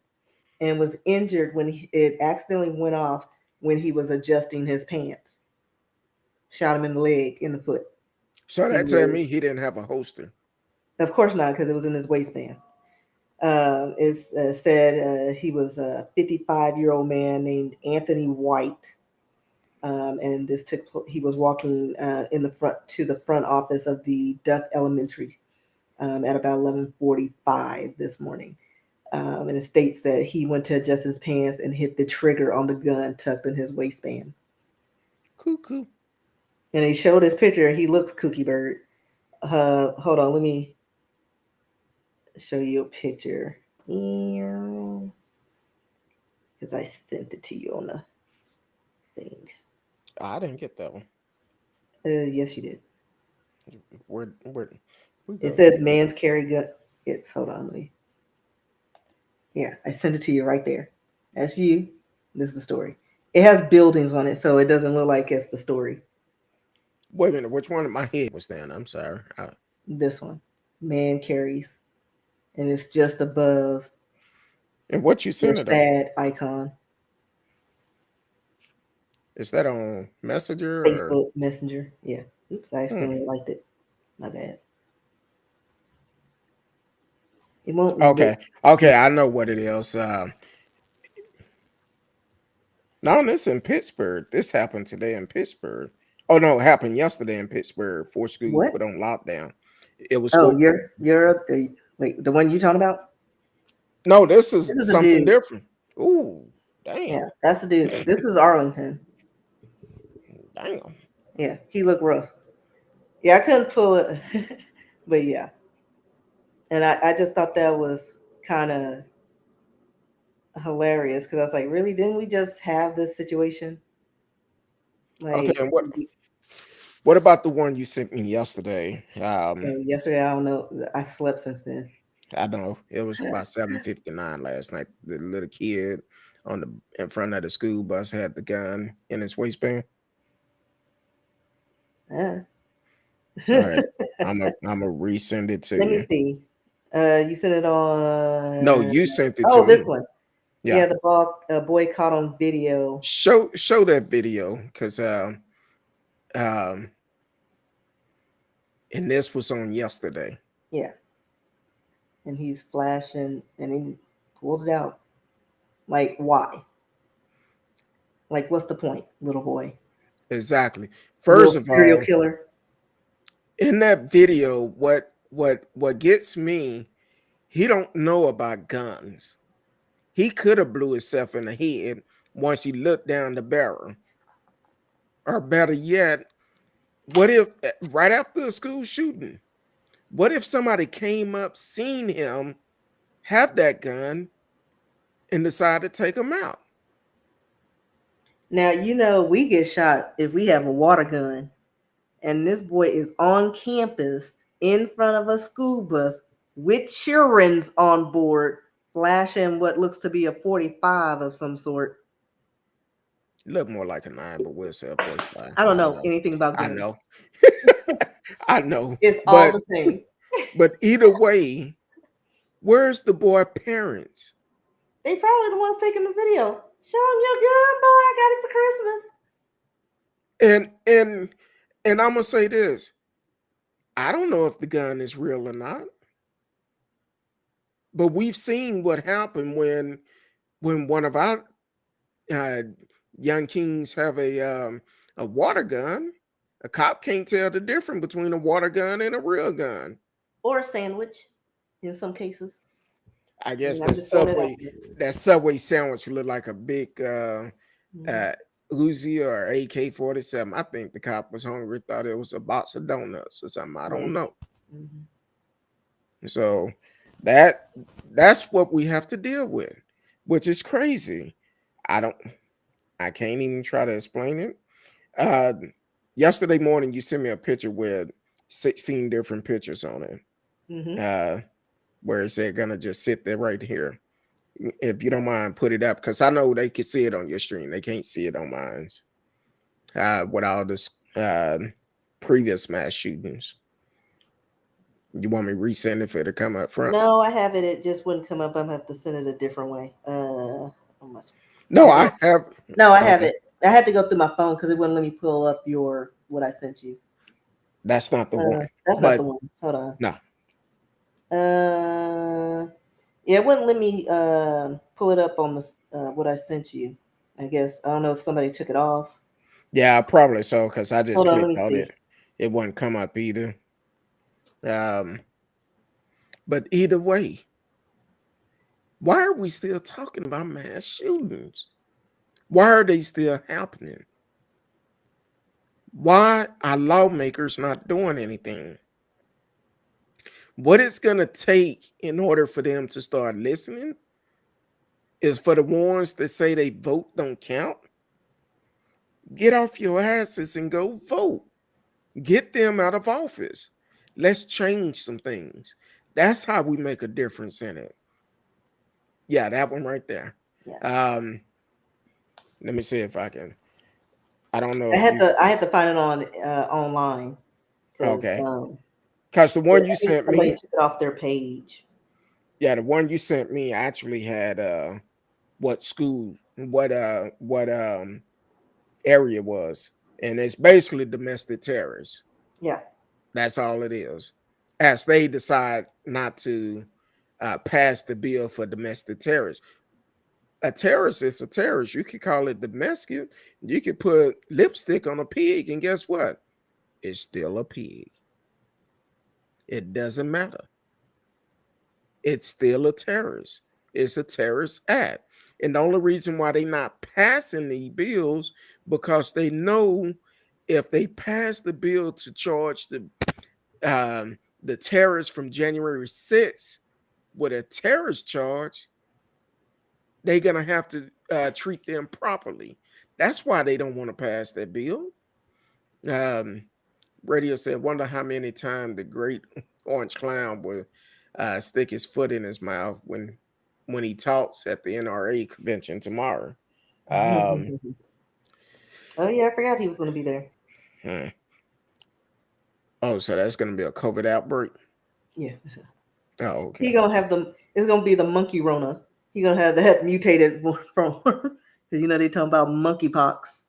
and was injured when it accidentally went off when he was adjusting his pants. Shot him in the leg, in the foot. So He that tell was, me he didn't have a holster. of course not, because it was in his waistband. It said he was a 55-year-old man named Anthony White. And he was walking in the front to the front office of the Duff Elementary at about 11:45 this morning. And it states that he went to adjust his pants and hit the trigger on the gun tucked in his waistband. Cuckoo. And he showed his picture. He looks kooky bird. Hold on, let me show you a picture because I sent it to you on the thing. I didn't get that one. Yes, you did. Where we It go? says man's carry gun. It's hold on, let me. Yeah, I sent it to you right there. That's you. This is the story. It has buildings on it, so it doesn't look like it's the story. Wait a minute. Which one of my head was then? I'm sorry. This one, man carries, and it's just above And what you your sent it on? sad icon. Is that on Messenger or? Facebook Messenger. Yeah. Oops, I Hmm. accidentally liked it. My bad. It won't look. Okay. Okay. I know what it is. No, this in Pittsburgh. This happened today in Pittsburgh. Oh no, it happened yesterday in Pittsburgh. 4 schools What? put on lockdown. It was Oh, who? wait, the one you talking about? No, this is This is a something dude. different. Ooh, damn, Yeah, that's the dude. This is Arlington. damn. Yeah, he looked rough. Yeah, I couldn't pull it, but yeah, and I just thought that was kind of hilarious because I was like, really? Didn't we just have this situation? Okay, Like and what about the one you sent me yesterday? yesterday, I don't know. I slept since then. I know it was about 7:59 last night. The little kid on the in front of the school bus had the gun in his waistband. Yeah. All right, I'm a resend it to Let me you. see. You sent it No, on. you sent it to Oh, this me. one. Yeah, Yeah, the boy caught on video. show that video because um, and this was on yesterday. Yeah, and he's flashing, and he pulled it out. Like, why? Like, what's the point, little boy? Exactly. Little First of serial all, killer. in that video, what gets me, he don't know about guns. He could have blew himself in the head once he looked down the barrel. Or better yet, what if right after a school shooting, what if somebody came up, seen him have that gun, and decided to take him out? Now you know we get shot if we have a water gun, and this boy is on campus in front of a school bus with children's on board, flashing what looks to be a 45 of some sort. Look more like a 9, but we'll say a 45. I don't I know know. anything about I guns. know. I know. It's all But the same. either way, where's the boy parents? They probably the ones taking the video. Show him your gun, boy. I got it for Christmas. And I'm gonna say this. I don't know if the gun is real or not, but we've seen what happened when one of our uh, young kings have a water gun. A cop can't tell the difference between a water gun and a real gun. Or a sandwich in some cases. I I guess mean, I'm just throwing it out there. that Subway sandwich looked like a big Mhm. uh, Uzi or AK-47. I think the cop was hungry, thought it was a box of donuts or something. I don't Maybe. know. Mhm. So that that's what we have to deal with, which is crazy. I don't I can't even try to explain it. Uh Yesterday morning you sent me a picture with 16 different pictures on it. Mhm. Uh where it said gonna just sit there right here. If you don't mind, put it up because I know they can see it on your screen. They can't see it on mine. With all this previous mass shootings. You want me to resend it for it to come up front? No, I have it. It just wouldn't come up. I'm gonna have to send it a different way. On my No, I have. No, I have Okay, it. I had to go through my phone because it wouldn't let me pull up your what I sent you. that's not the one. That's not the But one. Hold on. no, Yeah, it wouldn't let me pull it up on the what I sent you. I guess I don't know if somebody took it off. yeah, probably so because I just Hold on, let clicked me on see. it. It wouldn't come up either. Um, but either way, why are we still talking about mass shootings? Why are they still happening? Why are lawmakers not doing anything? What it's gonna take in order for them to start listening is for the ones that say they vote don't count. Get off your asses and go vote. Get them out of office. Let's change some things. That's how we make a difference in it. Yeah, that one right there. Yeah, Um, let me see if I can. I don't know if you I had to find it on online because okay. Because the one you I think sent somebody me, took it off their page. yeah, the one you sent me actually had what school, what area was. And it's basically domestic terrorists. Yeah, That's all it is. As they decide not to pass the bill for domestic terrorists. A terrorist is a terrorist. You could call it domestic. You could put lipstick on a pig, and guess what? It's still a pig. It doesn't matter. It's still a terrorist. It's a terrorist act. And the only reason why they're not passing these bills because they know if they pass the bill to charge the terrorists from January 6th with a terrorist charge, they're gonna have to treat them properly. That's why they don't want to pass that bill. Um, Radio said, "Wonder how many times the great orange clown will stick his foot in his mouth when he talks at the NRA convention tomorrow." Um, Oh yeah, I forgot he was going to be there. hmm. Oh, so that's gonna be a COVID outbreak. Yeah, Oh, he okay. gonna have the. It's gonna be the monkey Rona. He gonna have that mutated from. Because they talking about monkeypox.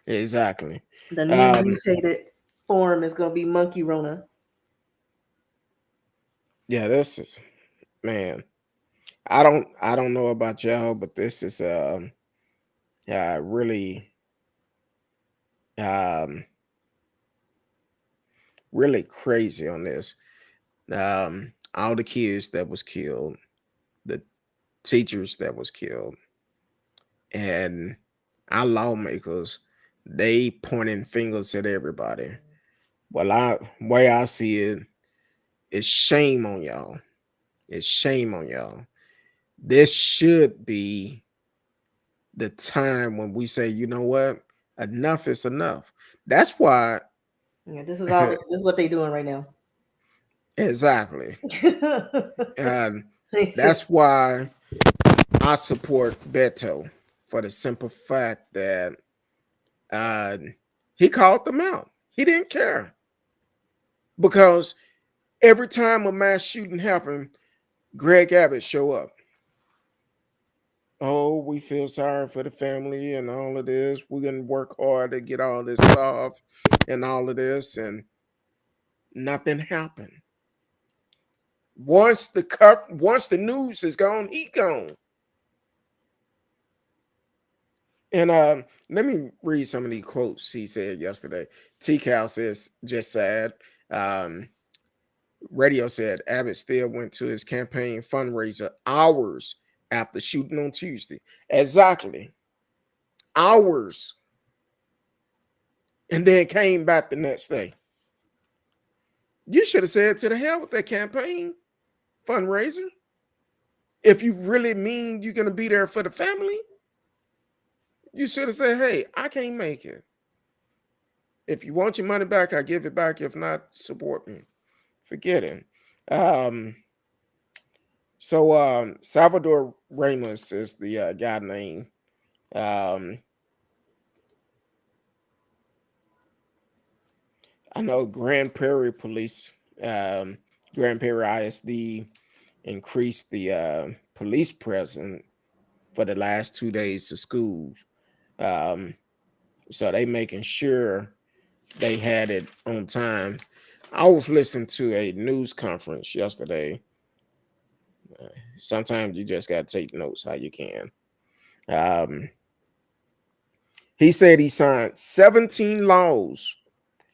Exactly. The new Um, mutated form is gonna be monkey Rona. yeah, this is man. I don't know about y'all, but this is really um really crazy on this. All the kids that was killed, the teachers that was killed, and our lawmakers, they pointing fingers at everybody. Well, way I see it, it's shame on y'all. It's shame on y'all. This should be the time when we say, you know what, enough is enough. That's why Yeah, this is all. This is what they doing right now. exactly. And that's why I support Beto for the simple fact that uh, he called them out. He didn't care because every time a mass shooting happened, Gregg Abbott show up. Oh, we feel sorry for the family and all of this. We're gonna work hard to get all this off and all of this, and nothing happened. Once the news is gone, he gone. And let me read some of these quotes he said yesterday. T Cal says, just sad. Um, Radio said Abbott still went to his campaign fundraiser hours after shooting on Tuesday. Exactly. Hours. And then came back the next day. You should have said to the hell with that campaign fundraiser. If you really mean you're going to be there for the family, you should have said, hey, I can't make it. If you want your money back, I give it back. If not, support me. Forget it. Um, Salvador Ramos is the guy name. Um, I know Grand Prairie Police, Grand Prairie ISD increased the police presence for the last 2 days of schools. Um, so they making sure they had it on time. I was listening to a news conference yesterday. Sometimes you just got to take notes how you can. Um, he said he signed 17 laws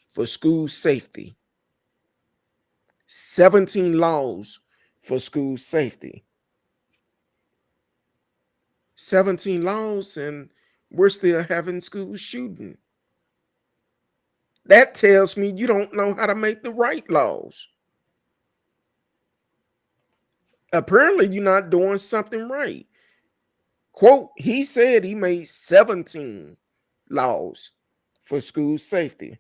for school safety. 17 laws for school safety. 17 laws, and we're still having school shooting. That tells me you don't know how to make the right laws. Apparently, you're not doing something right. Quote, he said he made 17 laws for school safety.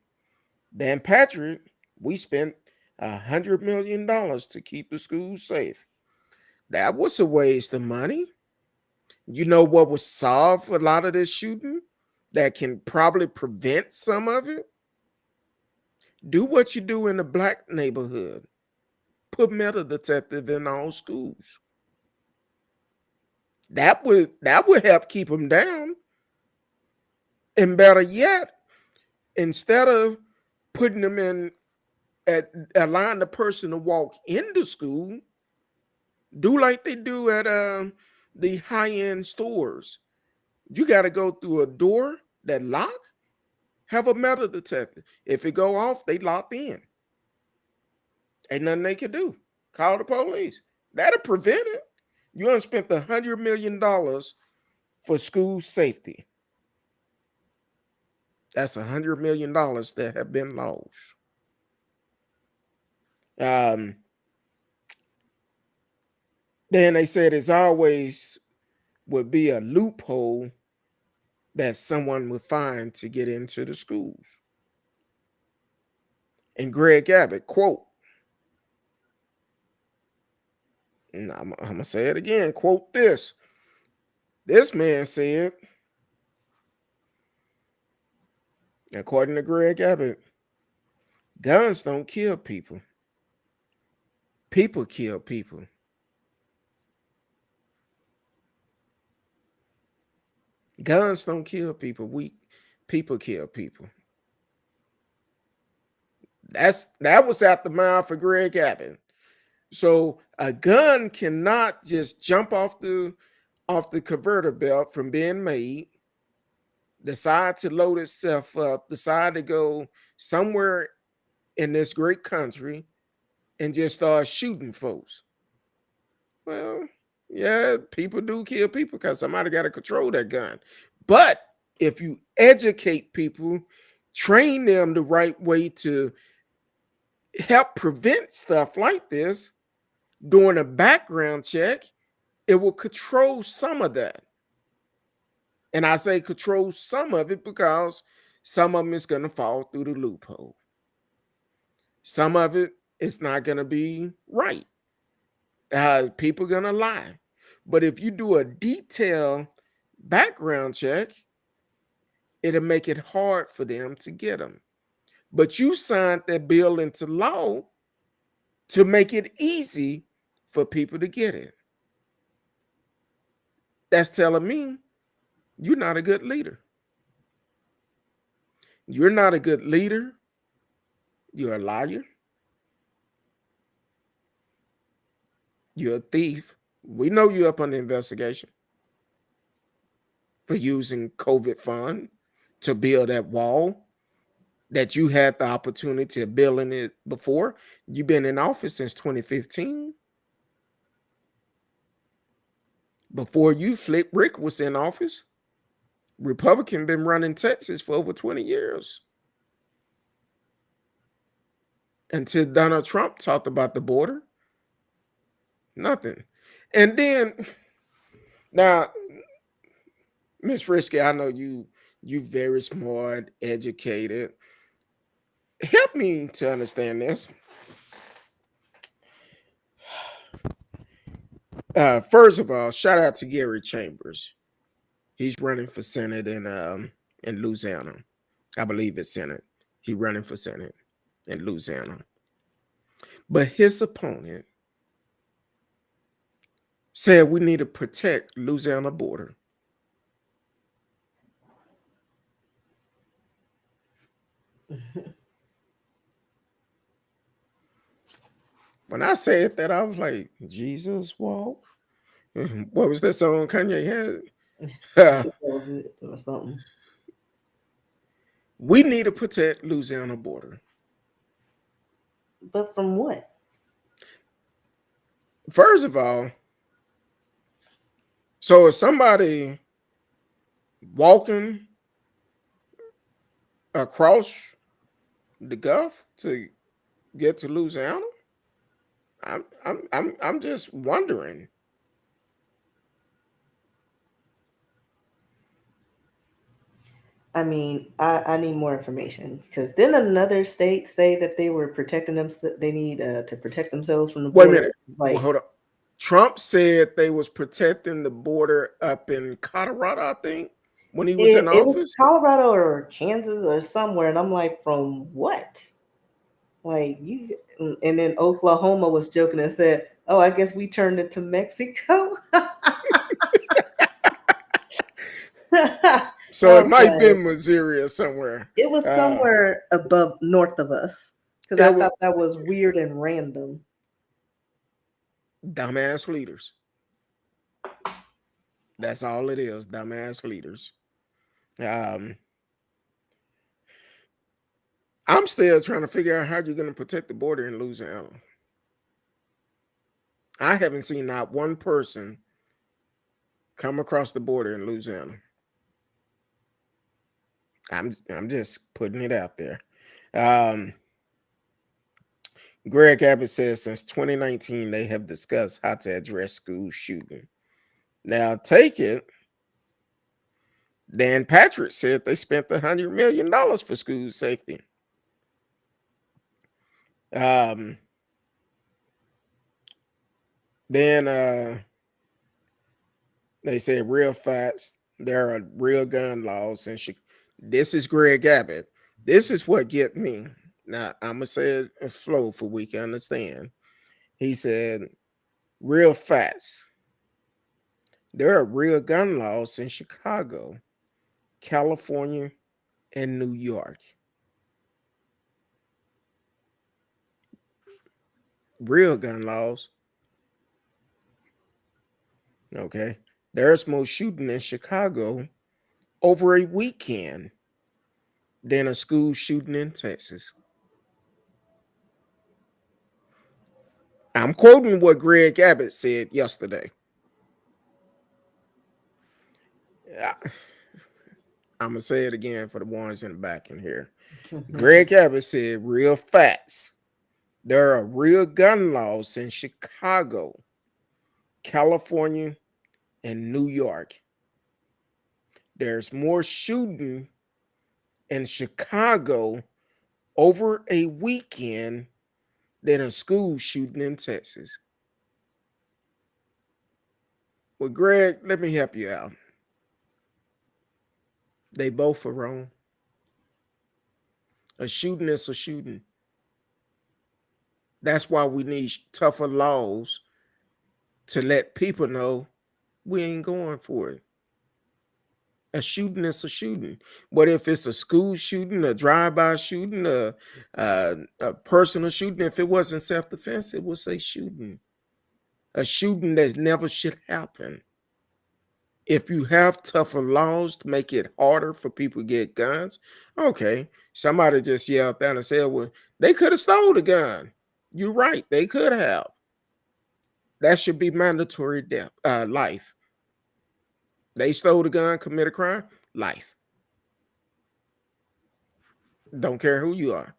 Dan Patrick, we spent $100 million to keep the schools safe. That was a waste of money. You know what would solve a lot of this shooting that can probably prevent some of it? Do what you do in the black neighborhood. Put metal detective in all schools. That would help keep them down. And better yet, instead of putting them in at allowing the person to walk into school, do like they do at the high-end stores. You got to go through a door that lock. Have a metal detector. If it go off, they locked in. Ain't nothing they can do. Call the police. That'll prevent it. You done spent $100 million for school safety. That's $100 million that have been lost. Then they said it's always would be a loophole that someone would find to get into the schools. And Gregg Abbott, quote, and I'm going to say it again, quote this. This man said, according to Gregg Abbott, guns don't kill people. People kill people. Guns don't kill people. People kill people. That was out the mouth of Gregg Abbott. So a gun cannot just jump off the converter belt from being made, decide to load itself up, decide to go somewhere in this great country and just start shooting folks. Well, yeah, people do kill people because somebody got to control that gun. But if you educate people, train them the right way to help prevent stuff like this, doing a background check, it will control some of that. And I say control some of it because some of them is going to fall through the loophole. Some of it is not going to be right. People are going to lie. But if you do a detailed background check, it'll make it hard for them to get them. But you signed that bill into law to make it easy for people to get it. That's telling me you're not a good leader. You're not a good leader. You're a liar. You're a thief. We know you're up on the investigation for using COVID fund to build that wall that you had the opportunity of building it before. You've been in office since 2015. Before you, Flip Rick was in office. Republican been running Texas for over 20 years. Until Donald Trump talked about the border. Nothing. And then, now, Miss Risky, I know you very smart, educated. Help me to understand this. First of all, shout out to Gary Chambers. He's running for Senate in Louisiana. I believe it's Senate. He's running for Senate in Louisiana. But his opponent said we need to protect Louisiana border. When I said that, I was like, Jesus walk. What was that song Kanye had? Was it or something? We need to protect Louisiana border. But from what? First of all, so is somebody walking across the Gulf to get to Louisiana? I'm just wondering. I mean, I need more information because didn't another state say that they were protecting them? They need to protect themselves from the Wait a border. minute. Like, Hold up. Trump said they was protecting the border up in Colorado, I think, when he was in it was office. Colorado or Kansas or somewhere, and I'm like, from what? Like you, and then Oklahoma was joking and said, "Oh, I guess we turned into Mexico." So I it was might be like, Missouri or somewhere. it was somewhere above north of us because I It was thought that was weird and random. dumbass leaders. That's all it is, dumbass leaders. Um, I'm still trying to figure out how you're going to protect the border in Louisiana. I haven't seen not one person come across the border in Louisiana. I'm just putting it out there. Um, Gregg Abbott says since 2019 they have discussed how to address school shooting. Now take it. Dan Patrick said they spent $100 million for school safety. Um, then they said real facts. There are real gun laws, and this is Gregg Abbott. This is what get me. Now I'm gonna say it in flow for we can understand. He said, "Real facts. There are real gun laws in Chicago, California, and New York. Real gun laws. Okay, there's more shooting in Chicago over a weekend than a school shooting in Texas." I'm quoting what Gregg Abbott said yesterday. I'm going to say it again for the ones in the back in here. Gregg Abbott said, real facts. There are real gun laws in Chicago, California, and New York. There's more shooting in Chicago over a weekend than a school shooting in Texas. Well, Greg, let me help you out. They both are wrong. A shooting is a shooting. That's why we need tougher laws to let people know we ain't going for it. A shooting is a shooting. But if it's a school shooting, a drive-by shooting, a personal shooting, if it wasn't self-defense, it would say shooting. A shooting that never should happen. If you have tougher laws to make it harder for people to get guns, okay. Somebody just yelled down and said, well, they could have stole the gun. You're right. They could have. That should be mandatory death, life. They stole the gun, commit a crime, life. Don't care who you are.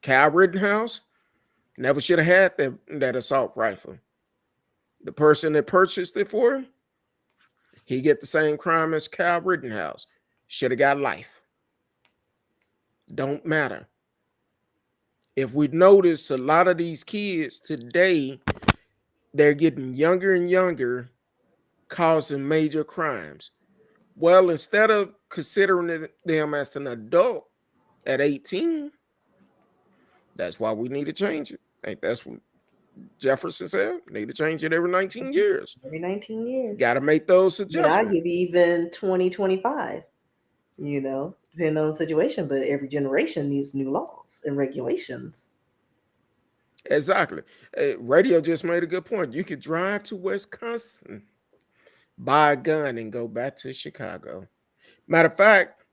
Kyle Rittenhouse never should have had that assault rifle. The person that purchased it for him, he get the same crime as Kyle Rittenhouse. Should have got life. Don't matter. If we notice a lot of these kids today, they're getting younger and younger, causing major crimes. Well, instead of considering them as an adult at 18, that's why we need to change it. I think that's what Jefferson said. Need to change it every 19 years. Every 19 years. Got to make those I adjustments. give you even 2025, depending on the situation, but every generation needs new laws and regulations. Exactly. Radio just made a good point. You could drive to Wisconsin, buy a gun, and go back to Chicago. Matter of fact,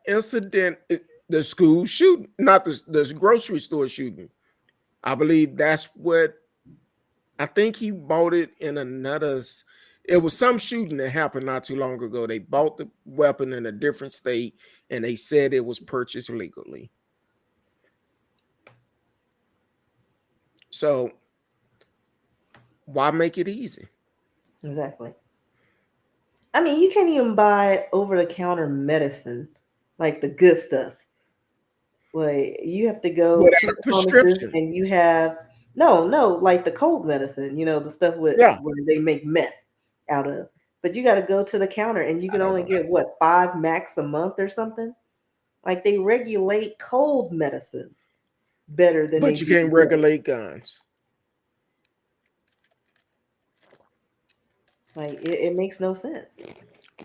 incident, the school shooting, not the grocery store shooting. I believe that's what, I think he bought it in another, it was some shooting that happened not too long ago. They bought the weapon in a different state and they said it was purchased legally. So why make it easy? Exactly. I mean, you can't even buy over-the-counter medicine, like the good stuff. Like you have to go Without to a the pharmacist prescription. and you have no, like the cold medicine, the stuff where they make meth out of. But you got to go to the counter and you can only get what 5 max a month or something. Like they regulate cold medicine better than But they you do can't regulate guns. Like it makes no sense.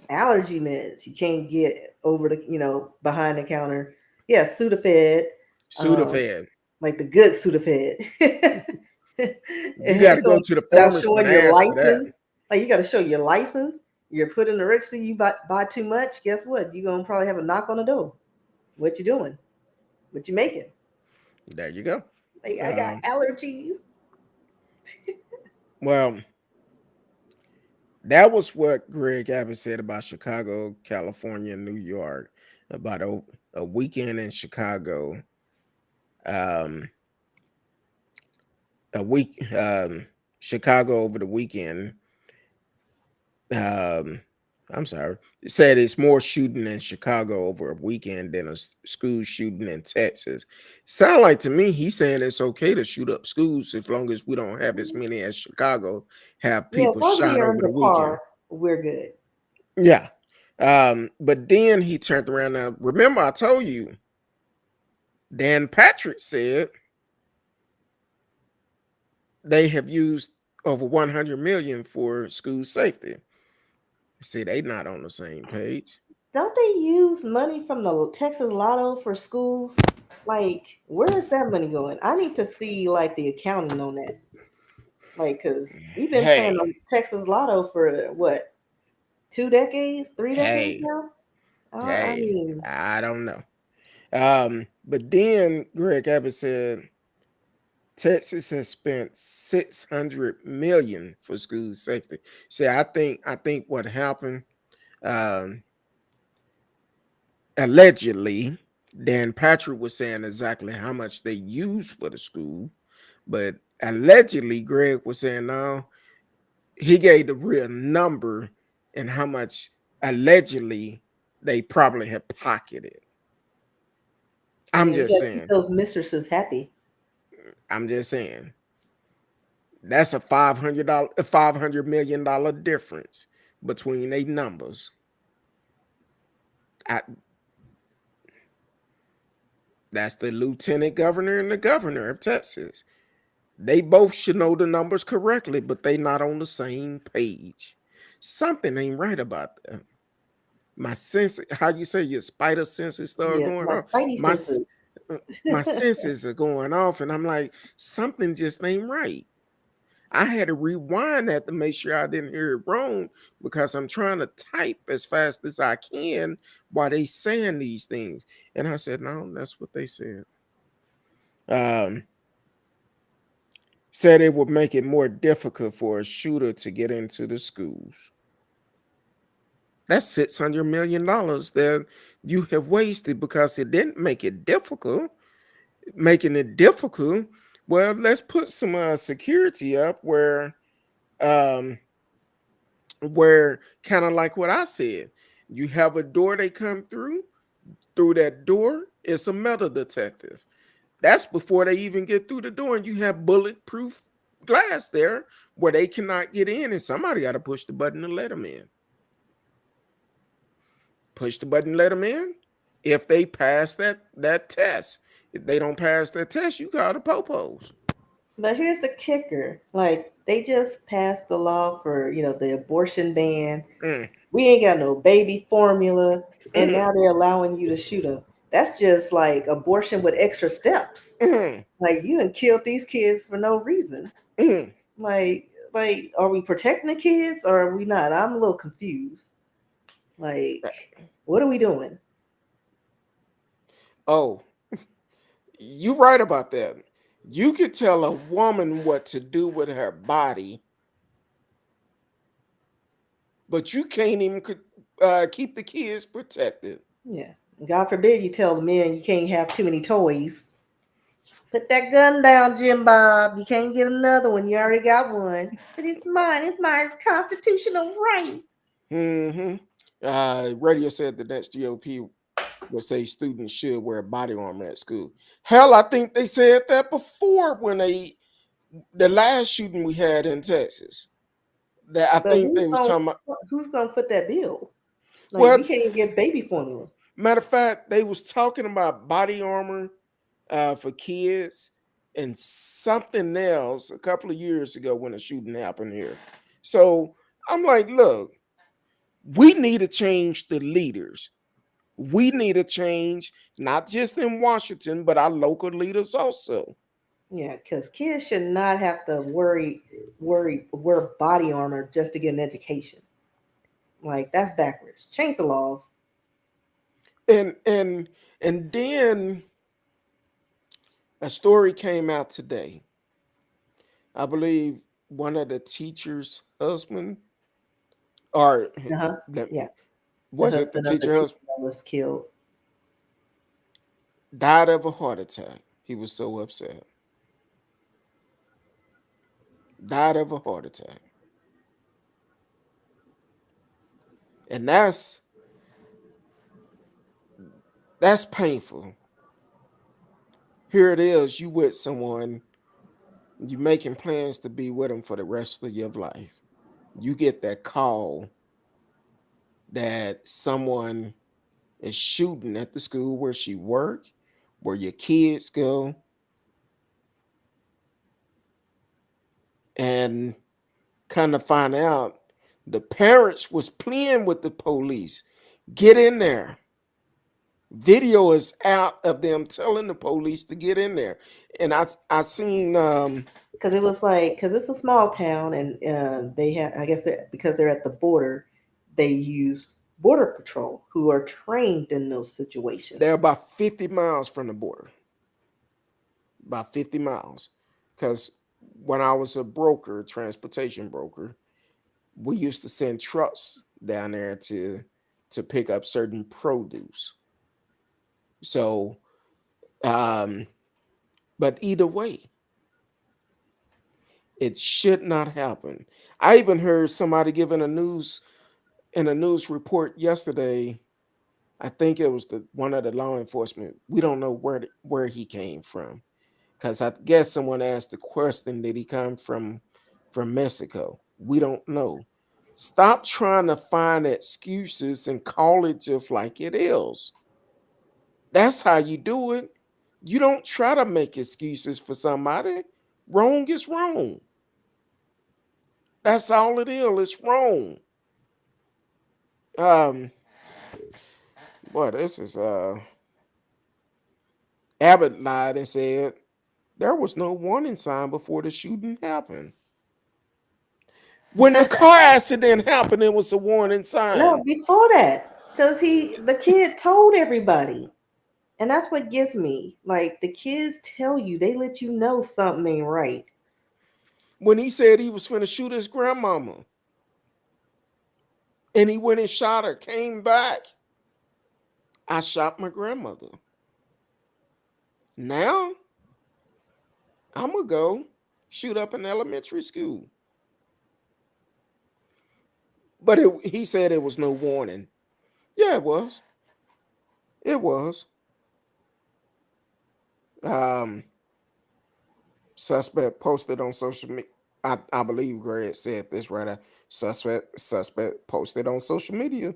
Allergy meds you can't get over the behind the counter. Yeah, Sudafed. Sudafed. Like the good Sudafed. You got to go to the Without pharmacist showing and your ask for that. license. Like you got to show your license. You're put in the register. You buy too much. Guess what? You're gonna probably have a knock on the door. What you doing? What you making? There you go. Like, I got Um, allergies. well, that was what Greg Abbott said about Chicago, California, and New York about a weekend in Chicago. Um, a week, Chicago over the weekend. Um, I'm sorry. Said it's more shooting in Chicago over a weekend than a school shooting in Texas. Sound like to me he's saying it's okay to shoot up schools as long as we don't have as many as Chicago have Yeah, as people long as we shot over under the weekend. par, we're good. Yeah. But then he turned around. Now, remember, I told you Dan Patrick said they have used over 100 million for school safety. See, they not on the same page. Don't they use money from the Texas Lotto for schools? Like, where is that money going? I need to see like the accounting on that. Like, cause we've been playing Hey, on Texas Lotto for what, 2 decades, 3 decades hey, now? I hey, mean, I don't know. But then Greg Abbott said Texas has spent 600 million for school safety. See, I think what happened, um, allegedly, Dan Patrick was saying exactly how much they used for the school, but allegedly Greg was saying no, he gave the real number and how much allegedly they probably have pocketed. I'm yeah, you just gotta keep saying. those mistresses happy. I'm just saying. That's a $500 million difference between they numbers. I, that's the lieutenant governor and the governor of Texas. They both should know the numbers correctly, but they not on the same page. Something ain't right about that. My sense, how you say your spider senses start Yes, going my off. spidey My senses. my senses are going off, and I'm like, something just ain't right. I had to rewind that to make sure I didn't hear it wrong because I'm trying to type as fast as I can while they saying these things. And I said, no, that's what they said. Um, Said it would make it more difficult for a shooter to get into the schools. That's $600 million that you have wasted because it didn't make it difficult. Making it difficult, well, let's put some security up um, where kind of like what I said, you have a door they come through that door, it's a metal detective. That's before they even get through the door, and you have bulletproof glass there where they cannot get in, and somebody got to push the button to let them in. Push the button, let them in. If they pass that test, if they don't pass that test, you call the popos. But here's the kicker. Like, they just passed the law for, the abortion ban. Mm, We ain't got no baby formula, and mm, now they're allowing you to shoot them. That's just like abortion with extra steps. mm, Like, you done killed these kids for no reason. mm. Like, are we protecting the kids or are we not? I'm a little confused. Like, what are we doing? Oh, you right about that. You could tell a woman what to do with her body, but you can't even keep the kids protected. Yeah. God forbid you tell the men you can't have too many toys. Put that gun down, Jim Bob. You can't get another one. You already got one. But it's mine. It's my constitutional right. Mm-hmm. Radio said the next GOP would say students should wear body armor at school. Hell, I think they said that before when the last shooting we had in Texas. That I But think they was talking about. who's gonna foot that bill? Like, we Well, can't even get baby formula. matter of fact, they was talking about body armor for kids and something else a couple of years ago when a shooting happened here. So I'm like, look, we need to change the leaders. We need to change not just in Washington, but our local leaders also. Yeah, because kids should not have to wear body armor just to get an education. Like, that's backwards. Change the laws. And then a story came out today. I believe one of the teacher's husband, or Uh-huh. the- Yeah. The was it the husband of the teacher teacher husband, that was killed. died of a heart attack. He was so upset. Died of a heart attack. And that's painful. Here it is, you with someone, you making plans to be with them for the rest of your life. You get that call that someone is shooting at the school where she work, where your kids go, and kind of find out the parents was playing with the police. Get in there. Video is out of them telling the police to get in there. And I seen Because it was like, because it's a small town, and they have, I guess, because they're at the border, they use border patrol who are trained in those they're situations. about 50 miles from the border. About 50 miles. Because when I was a broker, transportation broker, we used to send trucks down there to pick up certain produce. So um but either way, it should not happen. I even heard somebody giving a news report yesterday. I think it was the one of the law enforcement. We don't know where he came from, because I guess someone asked the question, did he come from Mexico? We don't know. Stop trying to find excuses and call it just like it is. That's how you do it. You don't try to make excuses for somebody. Wrong is wrong. That's all it is. It's wrong. Um, boy, this is Abbott lied and said there was no warning sign before the shooting happened. When the car accident happened, it was a warning No, sign. before that, because the kid told everybody, and that's what gets me. Like, the kids tell you, they let you know something ain't right. When he said he was finna shoot his grandmama, and he went and shot her, came back, I shot my grandmother. Now I'm gonna go shoot up an elementary school. But he said it was no warning. Yeah, it was. It was. Um, Suspect posted on social media. I believe Greg said this right. Suspect posted on social media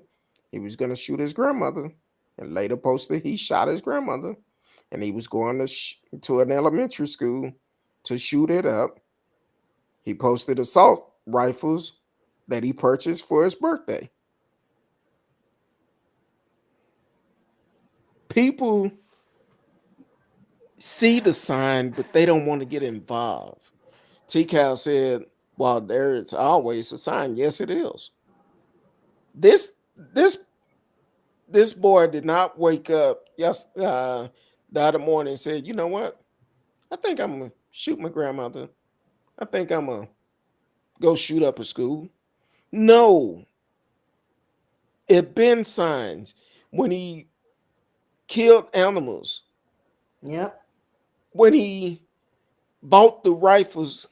he was gonna shoot his grandmother, and later posted he shot his grandmother, and he was going to an elementary school to shoot it up. He posted assault rifles that he purchased for his birthday. People see the sign, but they don't want to get involved. T Cal said, well, there's always a sign. Yes, it is. This this this boy did not wake up the other morning and said, you know what? I think I'm gonna shoot my grandmother. I think I'm gonna go shoot up a school. No, it been signs when he killed animals, Yep. when he bought the rifles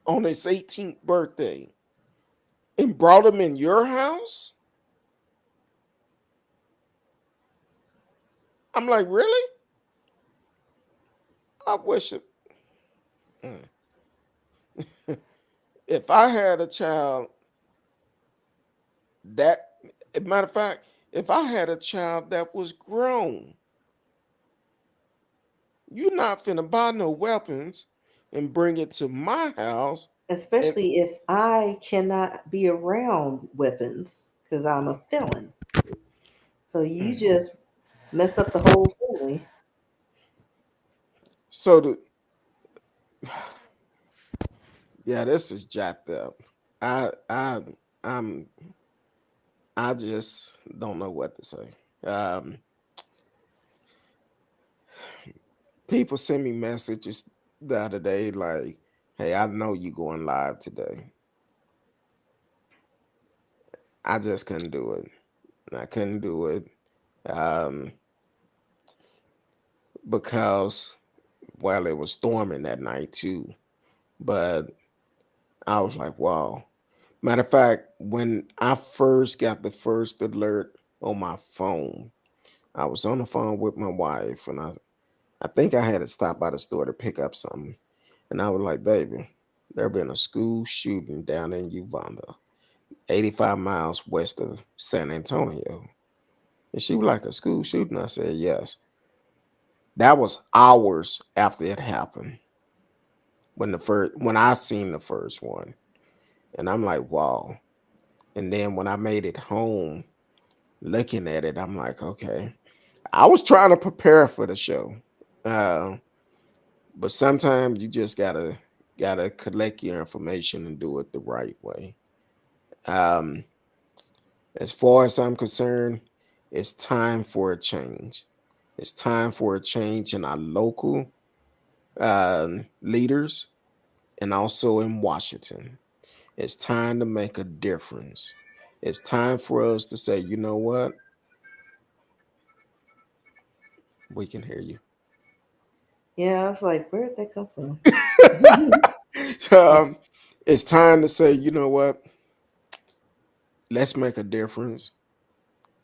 on his 18th birthday and brought them in your house. I'm like, really? I wish it. Mm. If I had a child that, matter of fact, if I had a child that was grown, you're not finna buy no weapons and bring it to my house. And Especially if I cannot be around weapons because I'm a felon. So you mm. just messed up the whole family. So the yeah, this is jacked up. I I I'm I just don't know what to say. Um, People send me messages the other day like, "Hey, I know you going live today." I just couldn't do it. I couldn't do it um, because, well, it was storming that night too. But I was like, wow. Matter of fact, when I first got the first alert on my phone, I was on the phone with my wife, and I think I had to stop by the store to pick up something. And I was like, baby, there been a school shooting down in Uganda, 85 miles west of San Antonio. And she was like, a school shooting? I said, yes. That was hours after it happened when I seen the first one. And I'm like, wow. And then when I made it home, looking at it, I'm like, okay. I was trying to prepare for the show. Uh, but sometimes you just gotta collect your information and do it the right way. Um, as far as I'm concerned, it's time for a change. It's time for a change in our local leaders and also in Washington. It's time to make a difference. It's time for us to say, you know what? We can hear you. Yeah, I was like, where did that come from? um, it's time to say, you know what? Let's make a difference.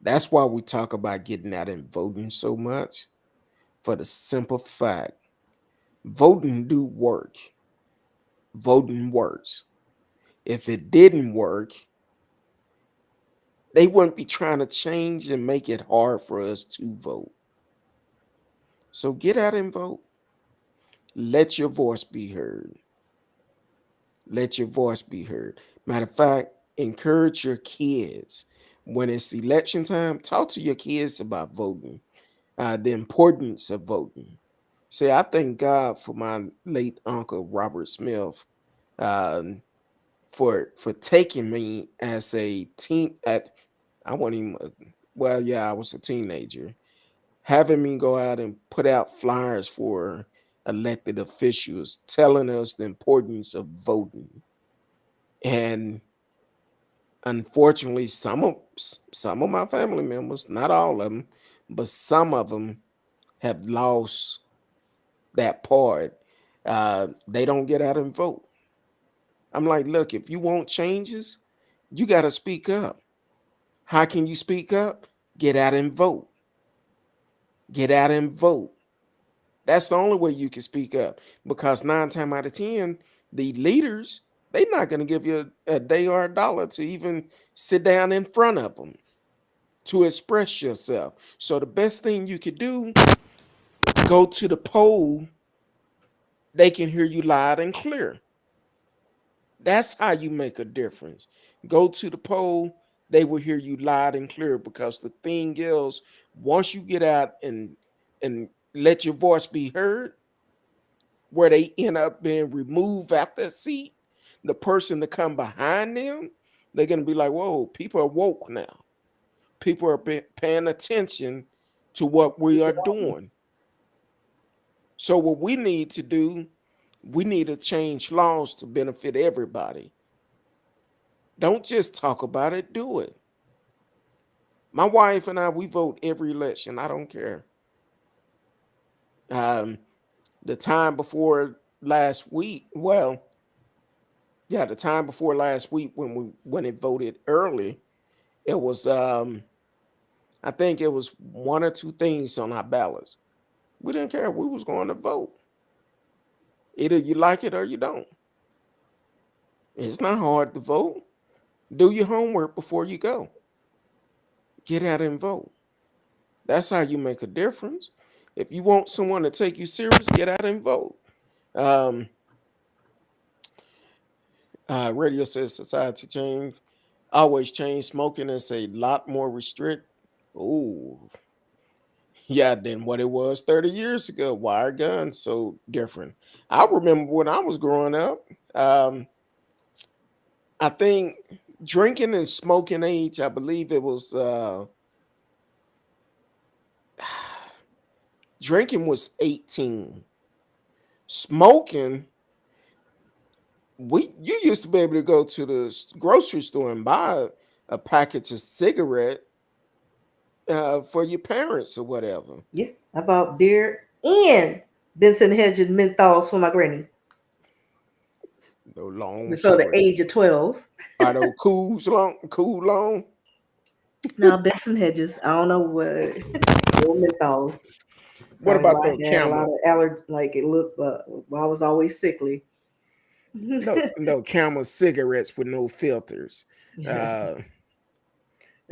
That's why we talk about getting out and voting so much. For the simple fact, voting do work. Voting works. If it didn't work, they wouldn't be trying to change and make it hard for us to vote. So get out and vote. Let your voice be heard. Let your voice be heard. Matter of fact, encourage your kids. When it's election time, talk to your kids about voting, the importance of voting. Say, I thank God for my late uncle Robert Smith, um, for taking me as a teen at I wasn't even well, yeah, I was a teenager, having me go out and put out flyers for elected officials, telling us the importance of voting. And unfortunately, some of my family members, not all of them, but some of them have lost that part. They don't get out and vote. I'm like, look, if you want changes, you got to speak up. How can you speak up? Get out and vote. Get out and vote. That's the only way you can speak up, because 9 times out of 10, the leaders, they're not going to give you a day or a dollar to even sit down in front of them to express yourself. So the best thing you could do, go to the poll. They can hear you loud and clear. That's how you make a difference. Go to the poll, they will hear you loud and clear, because the thing is, once you get out and let your voice be heard, where they end up being removed out that seat, the person to come behind them, they're gonna be like, whoa, people are woke now. People are paying attention to what we are doing. So what we need to do, we need to change laws to benefit everybody. Don't just talk about it, do it. My wife and I, we vote every election. I don't care. Um, the time before last week, well, yeah, the time before last week when it voted early, it was I think it was one or two things on our ballots. We didn't care. We was going to vote. Either you like it or you don't. It's not hard to vote. Do your homework before you go. Get out and vote. That's how you make a difference. If you want someone to take you serious, get out and vote. Um, Radio says society change, always change. Smoking is a lot more restrict. Oh, yeah, than what it was 30 years ago. Why are guns so different? I remember when I was growing up. Um, I think drinking and smoking age, I believe it was Drinking was 18. Smoking, you used to be able to go to the grocery store and buy a package of cigarette for your parents or whatever. Yeah, I bought beer and Benson Hedges menthols for my granny No long, before the short. age of 12. Are those cool long? Now Benson Hedges, I don't know what little menthols. What Probably about why those I had a lot camel? of like it looked. Well, I was always sickly. No camel cigarettes with no filters. Uh,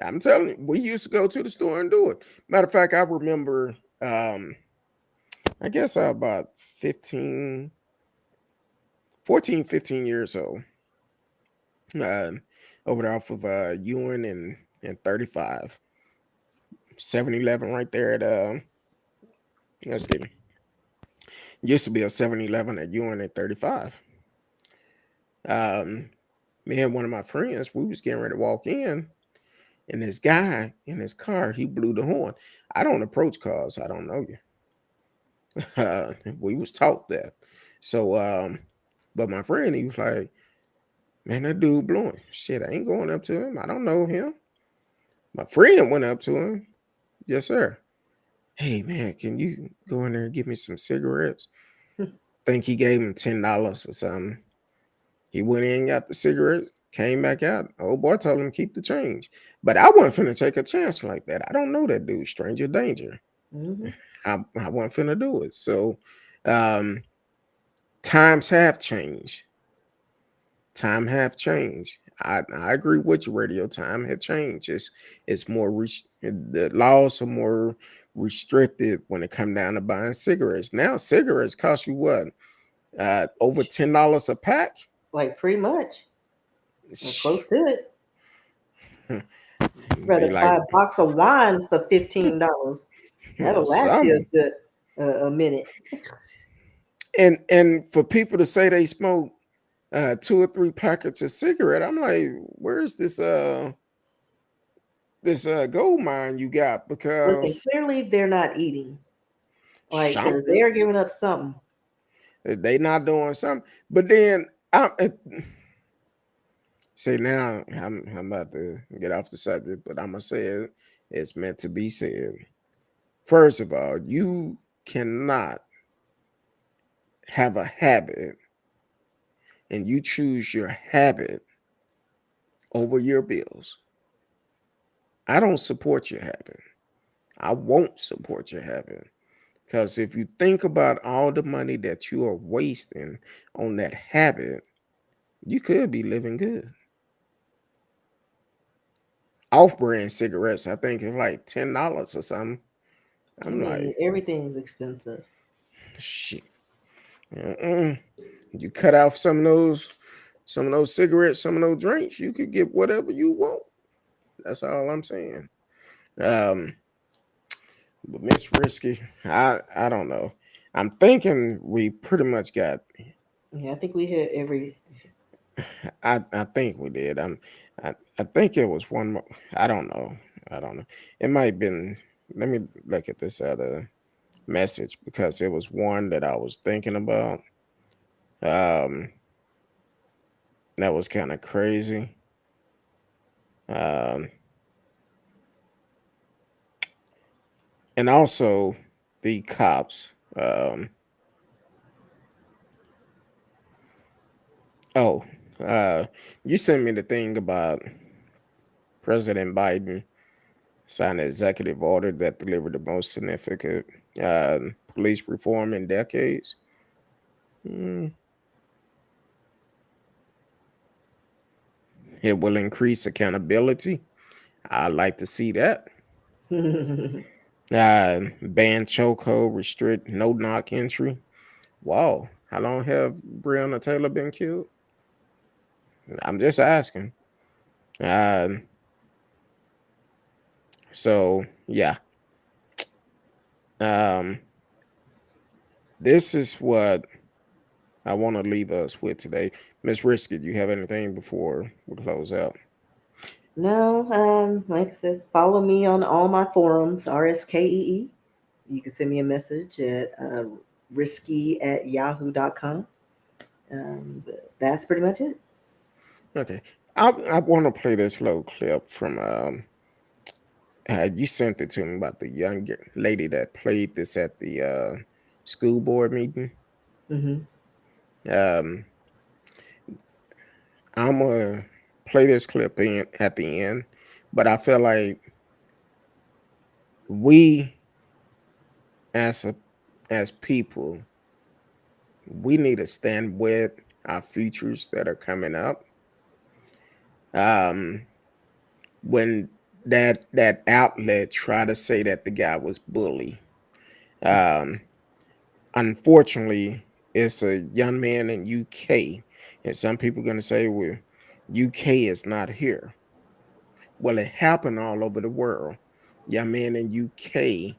I'm telling you, we used to go to the store and do it. Matter of fact, I remember. I guess I about 15 years old. Uh, over there off of Ewan and 35. 7-Eleven right there at excuse me. Used to be a 7-Eleven at Ewan at 35. Um, Me and one of my friends, we was getting ready to walk in, and this guy in his car, he blew the horn. I don't approach cars, I don't know you. We was taught that. So but my friend, he was like, man, that dude blowing. Shit, I ain't going up to him. I don't know him. My friend went up to him. Yes, sir. Hey man, can you go in there and give me some cigarettes? Think he gave him $10 or something. He went in, got the cigarette, came back out. Old boy told him keep the change. But I wasn't finna take a chance like that. I don't know that dude, stranger danger. Hmm. I wasn't finna do it. So um times have changed. Time have changed. I agree with you, radio. Time have changed. It's more the laws are more restricted when it come down to buying cigarettes. Now cigarettes cost you what? Over $10 a pack? Like pretty much, or close to it. Be Rather like buy a box of wine for $15. That'll last you some. a good a minute. And for people to say they smoke 2 or 3 packets of cigarette, I'm like, where's this gold mine you got? Listen, Because clearly they're not eating. Like, because something they're giving up something. they not doing something. But then I say now I'm about to get off the subject, but I'm gonna say it. It's meant to be said. First of all, you cannot have a habit and you choose your habit over your bills. I don't support your habit. I won't support your habit. Because if you think about all the money that you are wasting on that habit, you could be living good. Off brand cigarettes, I think it's like $10 or something. I I'm mean, like, everything's expensive. shit. Uh-uh. You cut off some of those cigarettes, some of those drinks, you could get whatever you want. That's all I'm saying. Um, but Miss Risky, I don't know. I'm thinking we pretty much got. Yeah, I think we hit every. I think we did. I think it was one more. I don't know. I don't know. It might have been. Let me look at this other message because it was one that I was thinking about. Um, that was kind of crazy. Um, and also the cops. Oh, uh, you sent me the thing about President Biden signed an executive order that delivered the most significant police reform in decades. Mm, it will increase accountability. I like to see that. Ban chokehold, restrict no knock entry. Wow, how long have Breonna Taylor been killed? I'm just asking. Um, so yeah. Um, this is what I want to leave us with today. Miss Risky, do you have anything before we close out? No, like I said, follow me on all my forums, RSKEE. You can send me a message at risky@yahoo.com. That's pretty much it. Okay. I want to play this little clip from you sent it to me about the young lady that played this at the school board meeting. Hmm. Um, I'm gonna play this clip in at the end, but I feel like we as a as people, we need to stand with our futures that are coming up. Um, when that outlet try to say that the guy was bully, um, unfortunately, it's a young man in UK, and some people are gonna say, "Well, UK is not here." Well, it happened all over the world. Young man in UK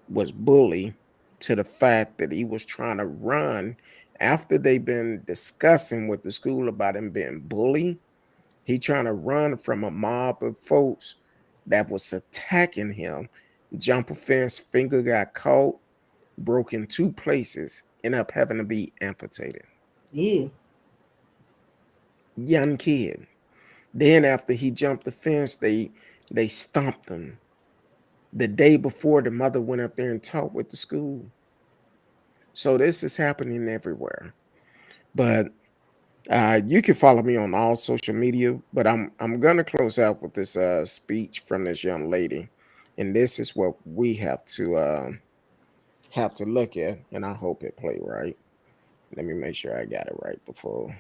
was bullied to the fact that he was trying to run after they've been discussing with the school about him being bullied. He trying to run from a mob of folks that was attacking him. Jump a fence, finger got caught, broke in two places, end up having to be amputated. Yeah. Young kid. Then after he jumped the fence, they stomped him. The day before, the mother went up there and talked with the school. So this is happening everywhere. But you can follow me on all social media. But I'm gonna close out with this speech from this young lady, and this is what we have to look at. And I hope it play right. Let me make sure I got it right before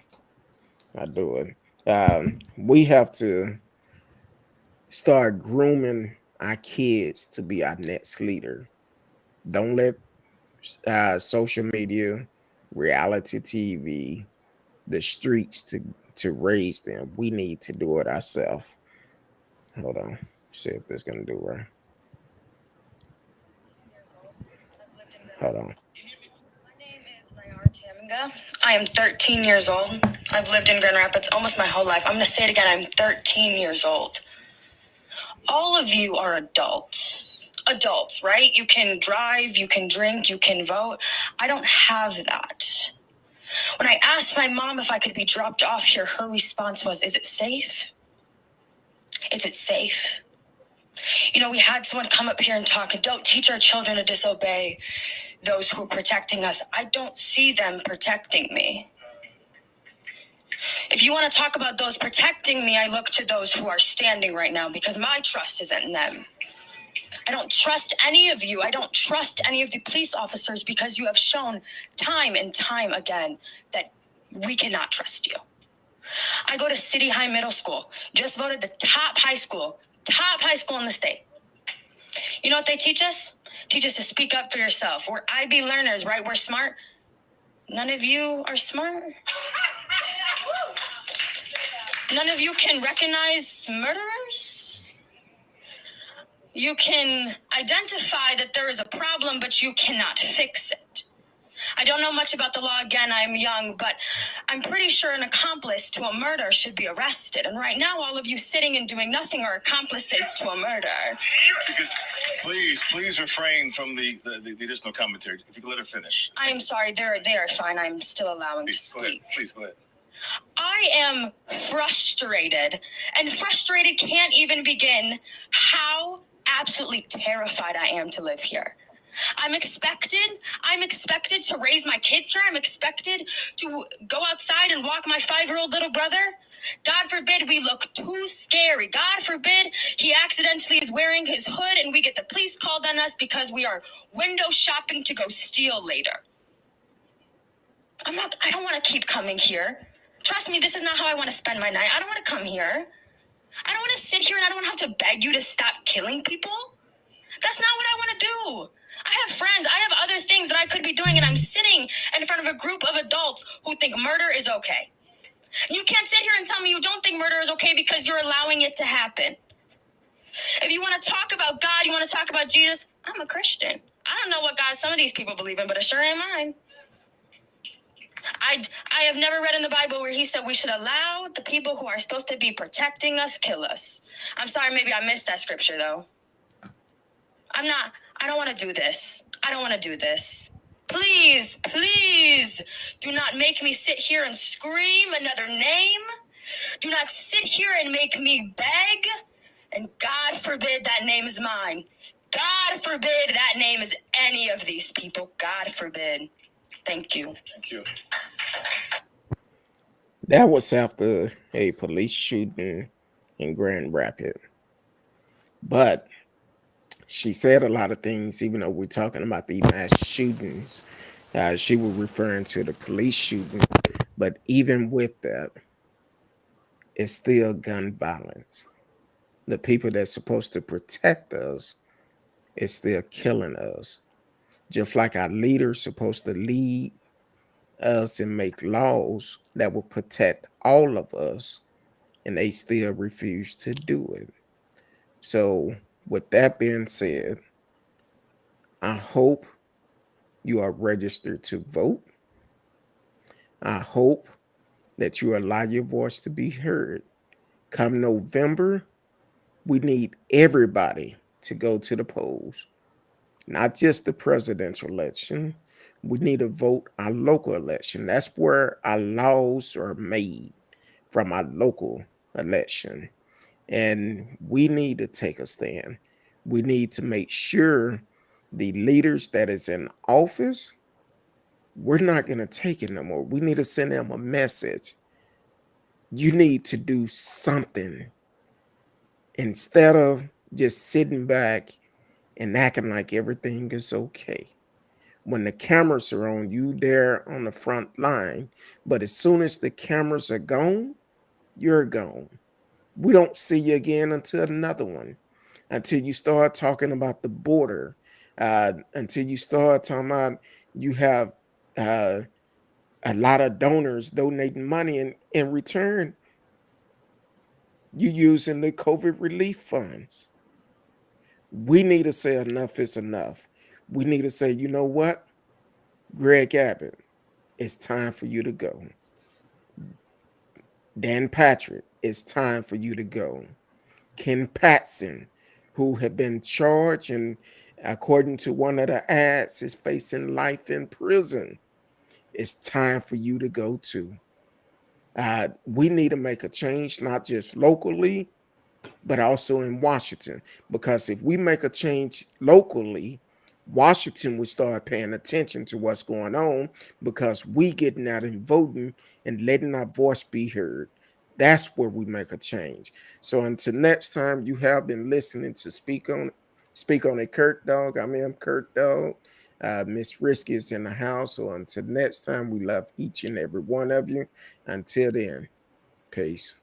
I do it. We have to start grooming our kids to be our next leader. Don't let social media, reality TV, the streets to raise them. We need to do it ourselves. Hold on, see if this gonna do right. Hold on. My name is Nayar Taminga. I am 13 years old. I've lived in Grand Rapids almost my whole life. I'm going to say it again. I'm 13 years old. All of you are adults. Adults, right? You can drive, you can drink, you can vote. I don't have that. When I asked my mom if I could be dropped off here, her response was, "Is it safe? Is it safe?" You know, we had someone come up here and talk, and don't teach our children to disobey those who are protecting us. I don't see them protecting me. If you want to talk about those protecting me, I look to those who are standing right now because my trust isn't in them. I don't trust any of you. I don't trust any of the police officers because you have shown time and time again that we cannot trust you. I go to City High Middle School, just voted the top high school in the state. You know what they teach us? Teach us to speak up for yourself. We're IB learners, right? We're smart. None of you are smart. None of you can recognize murderers. You can identify that there is a problem, but you cannot fix it. I don't know much about the law. Again, I'm young, but I'm pretty sure an accomplice to a murder should be arrested. And right now, all of you sitting and doing nothing are accomplices to a murder. Please refrain from the additional commentary. If you could let her finish. I am sorry. They are fine. I'm still allowing to speak. Go ahead. Please, go ahead. I am frustrated, and frustrated can't even begin how absolutely terrified I am to live here. I'm expected to raise my kids here. I'm expected to go outside and walk my 5-year-old little brother. God forbid we look too scary. God forbid he accidentally is wearing his hood and we get the police called on us because we are window shopping to go steal later. I don't want to keep coming here. Trust me, this is not how I want to spend my night. I don't want to come here. I don't want to sit here and I don't want to have to beg you to stop killing people. That's not what I want to do. I have friends. I have other things that I could be doing, and I'm sitting in front of a group of adults who think murder is okay. You can't sit here and tell me you don't think murder is okay because you're allowing it to happen. If you want to talk about God, you want to talk about Jesus, I'm a Christian. I don't know what God some of these people believe in, but it sure ain't mine. I have never read in the Bible where he said we should allow the people who are supposed to be protecting us kill us. I'm sorry, maybe I missed that scripture though. I'm I don't want to do this. I don't want to do this. Please, please do not make me sit here and scream another name. Do not sit here and make me beg. And God forbid that name is mine. God forbid that name is any of these people. God forbid. Thank you. Thank you. That was after a police shooting in Grand Rapids. But she said a lot of things, even though we're talking about the mass shootings. She was referring to the police shooting. But even with that, it's still gun violence. The people that's supposed to protect us is still killing us. Just like our leaders supposed to lead us and make laws that will protect all of us, and they still refuse to do it. So, with that being said, I hope you are registered to vote. I hope that you allow your voice to be heard. Come November, we need everybody to go to the polls, not just the presidential election. We need to vote our local election. That's where our laws are made, from our local election. And we need to take a stand. We need to make sure the leaders that is in office, we're not going to take it no more. We need to send them a message. You need to do something instead of just sitting back and acting like everything is okay. When the cameras are on, you there on the front line, but as soon as the cameras are gone, you're gone. We don't see you again until another one, until you start talking about the border, until you start talking about you have uh, a lot of donors donating money, and in return, you using the COVID relief funds. We need to say enough is enough. We need to say, you know what, Gregg Abbott, it's time for you to go. Dan Patrick, it's time for you to go. Ken Patson, who had been charged and, according to one of the ads, is facing life in prison. It's time for you to go too. We need to make a change, not just locally, but also in Washington. Because if we make a change locally, Washington will start paying attention to what's going on, because we getting out and voting and letting our voice be heard. That's where we make a change. So until next time, you have been listening to Speak on It, Kurt Dog. I'm Kurt Dog. Miss Risky is in the house. So until next time, we love each and every one of you. Until then, peace.